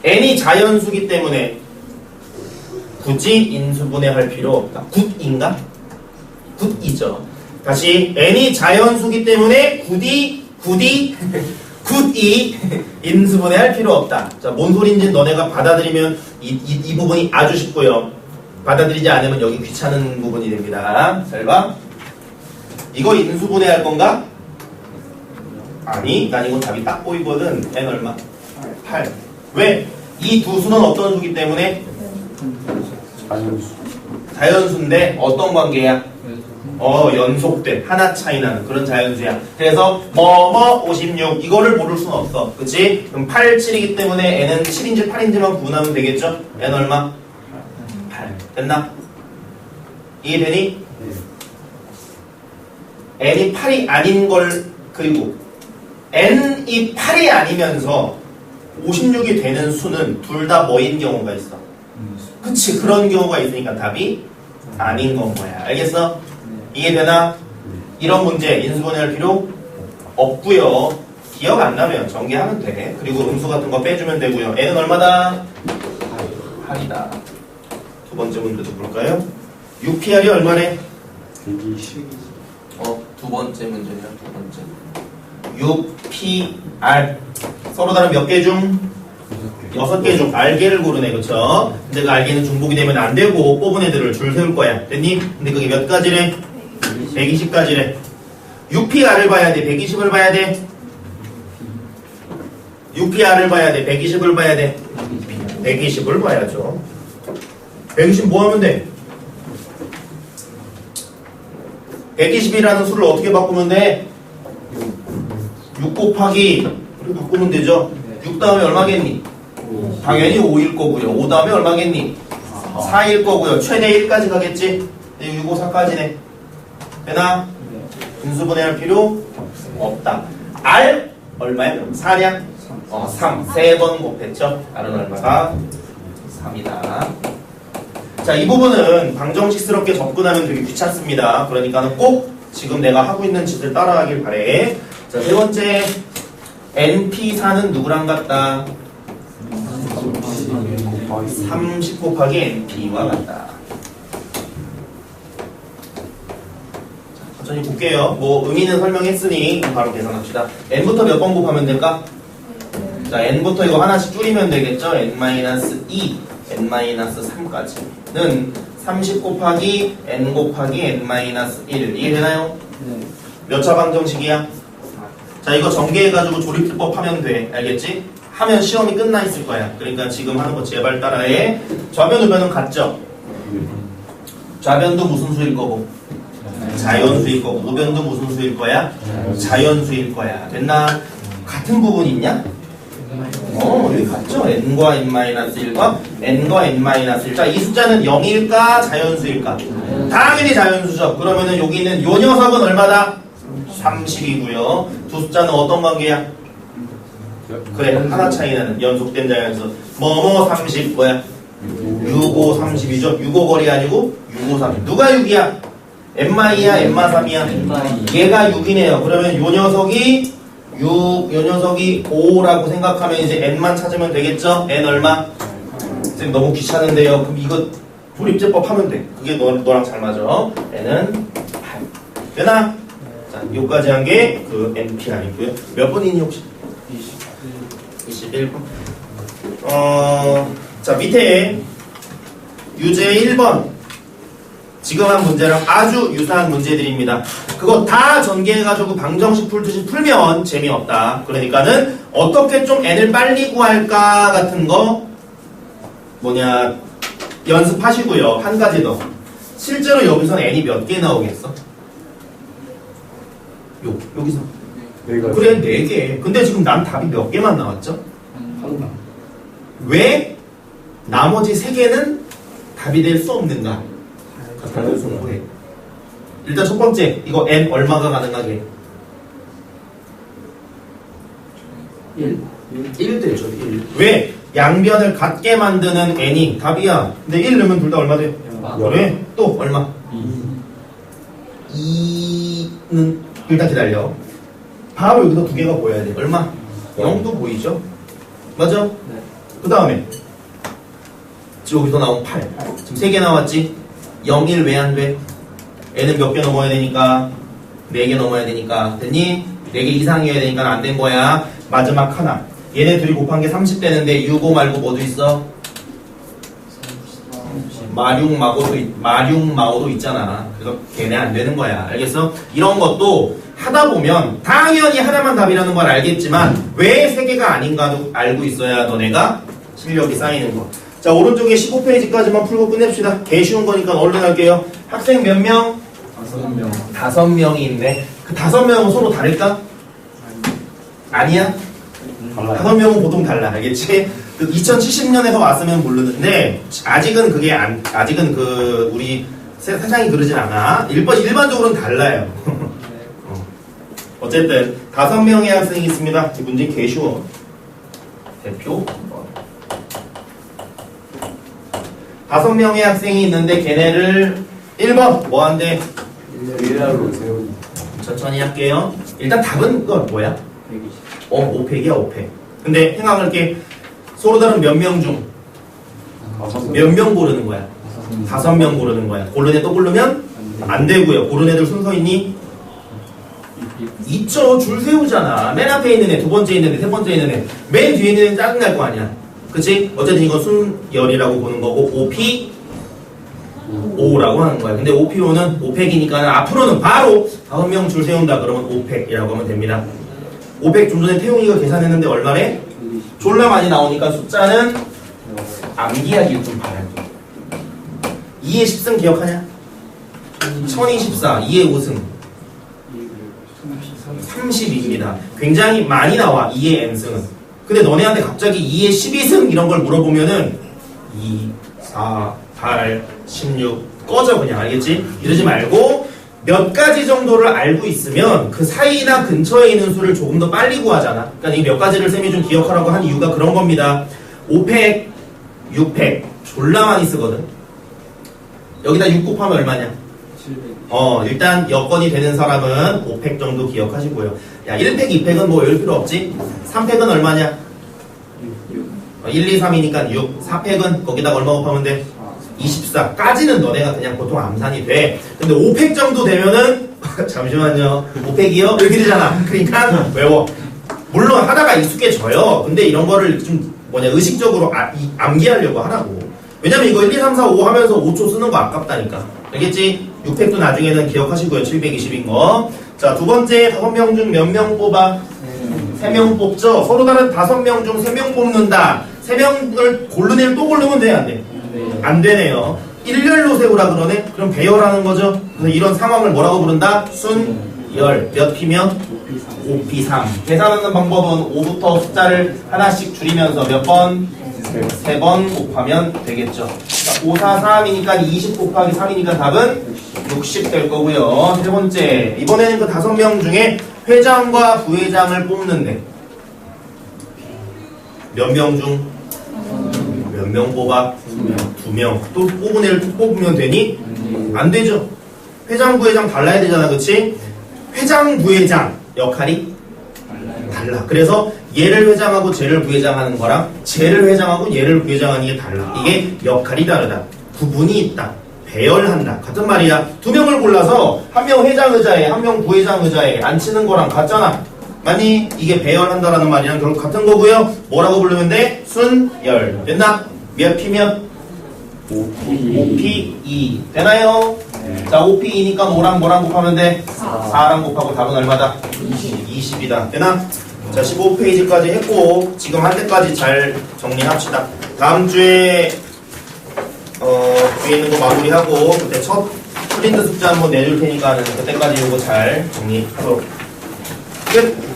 N이 자연수기 때문에 굳이 인수분해할 필요 없다. 굿인가? 굿이죠. 다시 N이 자연수기 때문에 굳이 인수분해할 필요 없다. 자, 뭔 소린지 너네가 받아들이면 이 부분이 아주 쉽고요. 받아들이지 않으면 여기 귀찮은 부분이 됩니다. 잘 봐. 이거 인수분해할 건가? 아니, 난 이거 답이 딱 보이거든. N 얼마? 8. 왜? 이 두 수는 어떤 수기 때문에? 자연수. 자연수인데 어떤 관계야? 연속돼. 하나 차이 나는 그런 자연수야. 그래서 56 이거를 모를 수는 없어. 그치? 그럼 8, 7이기 때문에 N은 7인지 8인지만 구분하면 되겠죠? N 얼마? 8. 됐나? 이해되니? N이 8이 아닌 걸 그리고 N이 8이 아니면서 56이 되는 수는 둘 다 뭐인 경우가 있어. 그치? 그런 경우가 있으니까 답이 아닌 건 거야. 알겠어? 이해되나? 이런 문제 인수분해할 필요 없고요. 기억 안 나면 전개하면 돼. 그리고 음수 같은 거 빼주면 되고요. N은 얼마다? 8이다. 번째 문제도 볼까요? UPR이 얼마네? 120. 두 번째 문제냐? 두 번째. UPR 서로 다른 몇 개 중? 6개 중 알개를 고르네, 그쵸? 근데 그 알개는 중복이 되면 안 되고 뽑은 애들을 줄 세울 거야. 됐니? 근데 그게 몇 가지래? 120가지래. UPR을 봐야 돼? 120을 봐야 돼? UPR을 봐야 돼? 120을 봐야 돼? 120을 봐야죠. 120 뭐 하면 돼? 120이라는 수를 어떻게 바꾸면 돼? 6 곱하기 이렇게 바꾸면 되죠? 6 다음에 얼마겠니? 당연히 5일 거고요. 5 다음에 얼마겠니? 4일 거고요. 최대 1까지 가겠지? 6, 5, 4까지네. 되나? 분수분해할 필요 없다. R 얼마야? 4냐? 3. 3번 곱했죠? R은 얼마가? 3이다. 자, 이 부분은 방정식스럽게 접근하면 되게 귀찮습니다. 그러니까는 꼭 지금 내가 하고 있는 짓을 따라하길 바래. 자, 세 번째. NP4는 누구랑 같다? 30 곱하기 NP와 같다. 자, 천천히 볼게요. 뭐 의미는 설명했으니 바로 계산합시다. n부터 몇 번 곱하면 될까? 자, n부터 이거 하나씩 줄이면 되겠죠? n-2, n-3까지는 30 곱하기 n 곱하기 n-1 이해되나요? 네. 몇 차 방정식이야? 자, 이거 전개해가지고 조립법 하면 돼. 알겠지? 하면 시험이 끝나 있을 거야. 그러니까 지금 하는 거 제발 따라해. 좌변 우변은 같죠? 좌변도 무슨 수일 거고? 자연수일 거고. 우변도 무슨 수일 거야? 자연수일 거야. 됐나? 같은 부분 있냐? 여기 같죠? n과 n-1과 n과 n-1. 자, 이 숫자는 0일까? 자연수일까? 당연히 자연수죠. 그러면은 여기는 요 녀석은 얼마다? 30이고요. 두 숫자는 어떤 관계야? 그래, 하나 차이 나는 연속된 자연수. 뭐뭐 30 뭐야? 65 30이죠. 65 거리 아니고 65 30. 누가 6이야? 엠마이야, 엠마3이야? 얘가 6이네요. 그러면 요 녀석이 6, 요 녀석이 5라고 생각하면 이제 n만 찾으면 되겠죠? n 얼마? 선생님 너무 귀찮은데요. 그럼 이거 불입제법 하면 돼. 그게 너랑 잘 맞아. n은 8. 되나? 자, 요까지 한 게 그 NPR이고요. 몇 번이니 혹시? 21번. 자, 밑에 유제 1번. 지금 한 문제랑 아주 유사한 문제들입니다. 그거 다 전개해가지고 방정식 풀듯이 풀면 재미없다. 그러니까는 어떻게 좀 n을 빨리 구할까 같은 거 뭐냐 연습하시고요. 한 가지 더. 실제로 여기서 n이 몇 개 나오겠어? 여기서. 그래, 4개. 근데 지금 난 답이 몇 개만 나왔죠? 하나. 왜 나머지 3개는 답이 될 수 없는가? 공부해. 일단 첫 번째, 이거 n 얼마가 가능하게? 1 되죠, 1. 왜? 양변을 같게 만드는 n이 답이야. 근데 1 넣으면 둘 다 얼마 돼? 그래? 또 얼마? 2는 일단 기다려. 바로 여기서 2개가 보여야 돼. 얼마? 0도 보이죠? 맞아? 네. 그 다음에 여기서 나온 8. 지금 3개 나왔지? 0, 1 왜 안 돼? n은 몇 개 넘어야 되니까? 4개 넘어야 되니까. 됐니? 4개 이상이어야 되니까 안 된 거야. 마지막 하나. 얘네 둘이 곱한 게 30 되는데 6, 5 말고 뭐도 있어? 마륙마오도 있잖아. 그래서 걔네 안 되는 거야. 알겠어? 이런 것도 하다 보면 당연히 하나만 답이라는 걸 알겠지만 왜 3개가 아닌가도 알고 있어야 너네가 실력이 쌓이는 거. 자, 오른쪽에 15페이지까지만 풀고 끝냅시다. 개 쉬운 거니까 얼른 할게요. 학생 몇 명? 5명. 5명이 있네. 그 5명은 서로 다를까? 아니야? 5명은 보통 달라. 알겠지? 그 2070년에서 왔으면 모르는데 아직은 우리 세상이 그러진 않아. 일반적으로는 달라요. 어쨌든 5명의 학생이 있습니다. 이 문제 개 쉬워. 대표 5명의 학생이 있는데 걔네를 1번 뭐 한대? 일자로 세우기. 천천히 할게요. 일단 답은 뭐야? 120. 5팩이야 5팩. 근데 생각할게. 서로 다른 몇 명 중 몇 명 고르는 거야? 5명 고르는 거야. 고른 애 또 고르면 안 되고요. 고른 애들 순서 있니? 있죠. 줄 세우잖아. 맨 앞에 있는 애, 두 번째 있는 애, 세 번째 있는 애, 맨 뒤에 있는 애 짜증날 거 아니야. 그치? 어쨌든 이건 순열이라고 보는 거고, OP5라고 하는 거야. 근데 OP5는 5팩이니까 앞으로는 바로 5명 줄 세운다 그러면 5팩이라고 하면 됩니다. 5팩 좀 전에 태용이가 계산했는데 얼마래? 졸라 많이 나오니까 숫자는 암기하기 좀 바랄 거. 2의 10승 기억하냐? 1024, 2의 5승 32입니다. 굉장히 많이 나와 2의 n승은. 근데 너네한테 갑자기 2의 12승 이런 걸 물어보면은 2, 4, 8, 16 꺼져 그냥. 알겠지? 이러지 말고 몇 가지 정도를 알고 있으면 그 사이나 근처에 있는 수를 조금 더 빨리 구하잖아. 그러니까 이 몇 가지를 쌤이 좀 기억하라고 한 이유가 그런 겁니다. 5팩, 6팩 졸라 많이 쓰거든. 여기다 6 곱하면 얼마냐? 일단 여건이 되는 사람은 5팩 정도 기억하시고요. 야, 1팩, 2팩은 뭐 외울 필요 없지? 3팩은 얼마냐? 1, 2, 3이니까 6. 4팩은 거기다가 얼마 곱하면 돼? 24까지는 너네가 그냥 보통 암산이 돼. 근데 5팩 정도 되면은 잠시만요. 5팩이요? 이렇게 되잖아. 그러니까 외워. 물론 하다가 익숙해져요. 근데 이런 거를 좀 의식적으로 암기하려고 하라고. 왜냐면 이거 1, 2, 3, 4, 5 하면서 5초 쓰는 거 아깝다니까. 알겠지? 6팩도 나중에는 기억하시고요. 720인 거. 자, 두 번째 5명 중 몇 명 뽑아? 3명 뽑죠? 서로 다른 5명 중 3명 뽑는다. 3명을 고르는 애를 또 고르면 돼? 안 돼? 안 되네요. 일렬로 세우라 그러네? 그럼 배열하는 거죠? 그래서 이런 상황을 뭐라고 부른다? 순열. 몇 피면? 5P3. 계산하는 방법은 5부터 숫자를 하나씩 줄이면서 몇 번? 3번 곱하면 되겠죠. 자, 5, 4, 3이니까 20 곱하기 3이니까 답은 60 될 거고요. 세 번째. 이번에는 그 5명 중에 회장과 부회장을 뽑는데 몇 명 중? 몇 명 뽑아? 2명. 또 뽑은 애를 또 뽑으면 되니? 안 되죠. 회장, 부회장 달라야 되잖아. 그치? 회장, 부회장 역할이 달라. 그래서 얘를 회장하고 쟤를 부회장하는 거랑 쟤를 회장하고 얘를 부회장하는 게 달라. 이게 역할이 다르다. 구분이 있다. 배열한다. 같은 말이야. 2명을 골라서 한 명 회장 의자에 한 명 부회장 의자에 앉히는 거랑 같잖아. 맞니? 이게 배열한다라는 말이랑 결국 같은 거고요. 뭐라고 부르면 돼? 순열. 됐나? 몇 피면? 5P2 되나요? 네. 자, 5P2니까 뭐랑 곱하면 돼? 4랑 곱하고 답은 얼마다? 20이다. 되나? 자, 15페이지까지 했고 지금 한 때까지 잘 정리합시다. 다음 주에 뒤에 있는 거 마무리하고 그때 첫 프린트 숙제 한번 내줄 테니까 그때까지 이거 잘 정리하도록. 끝!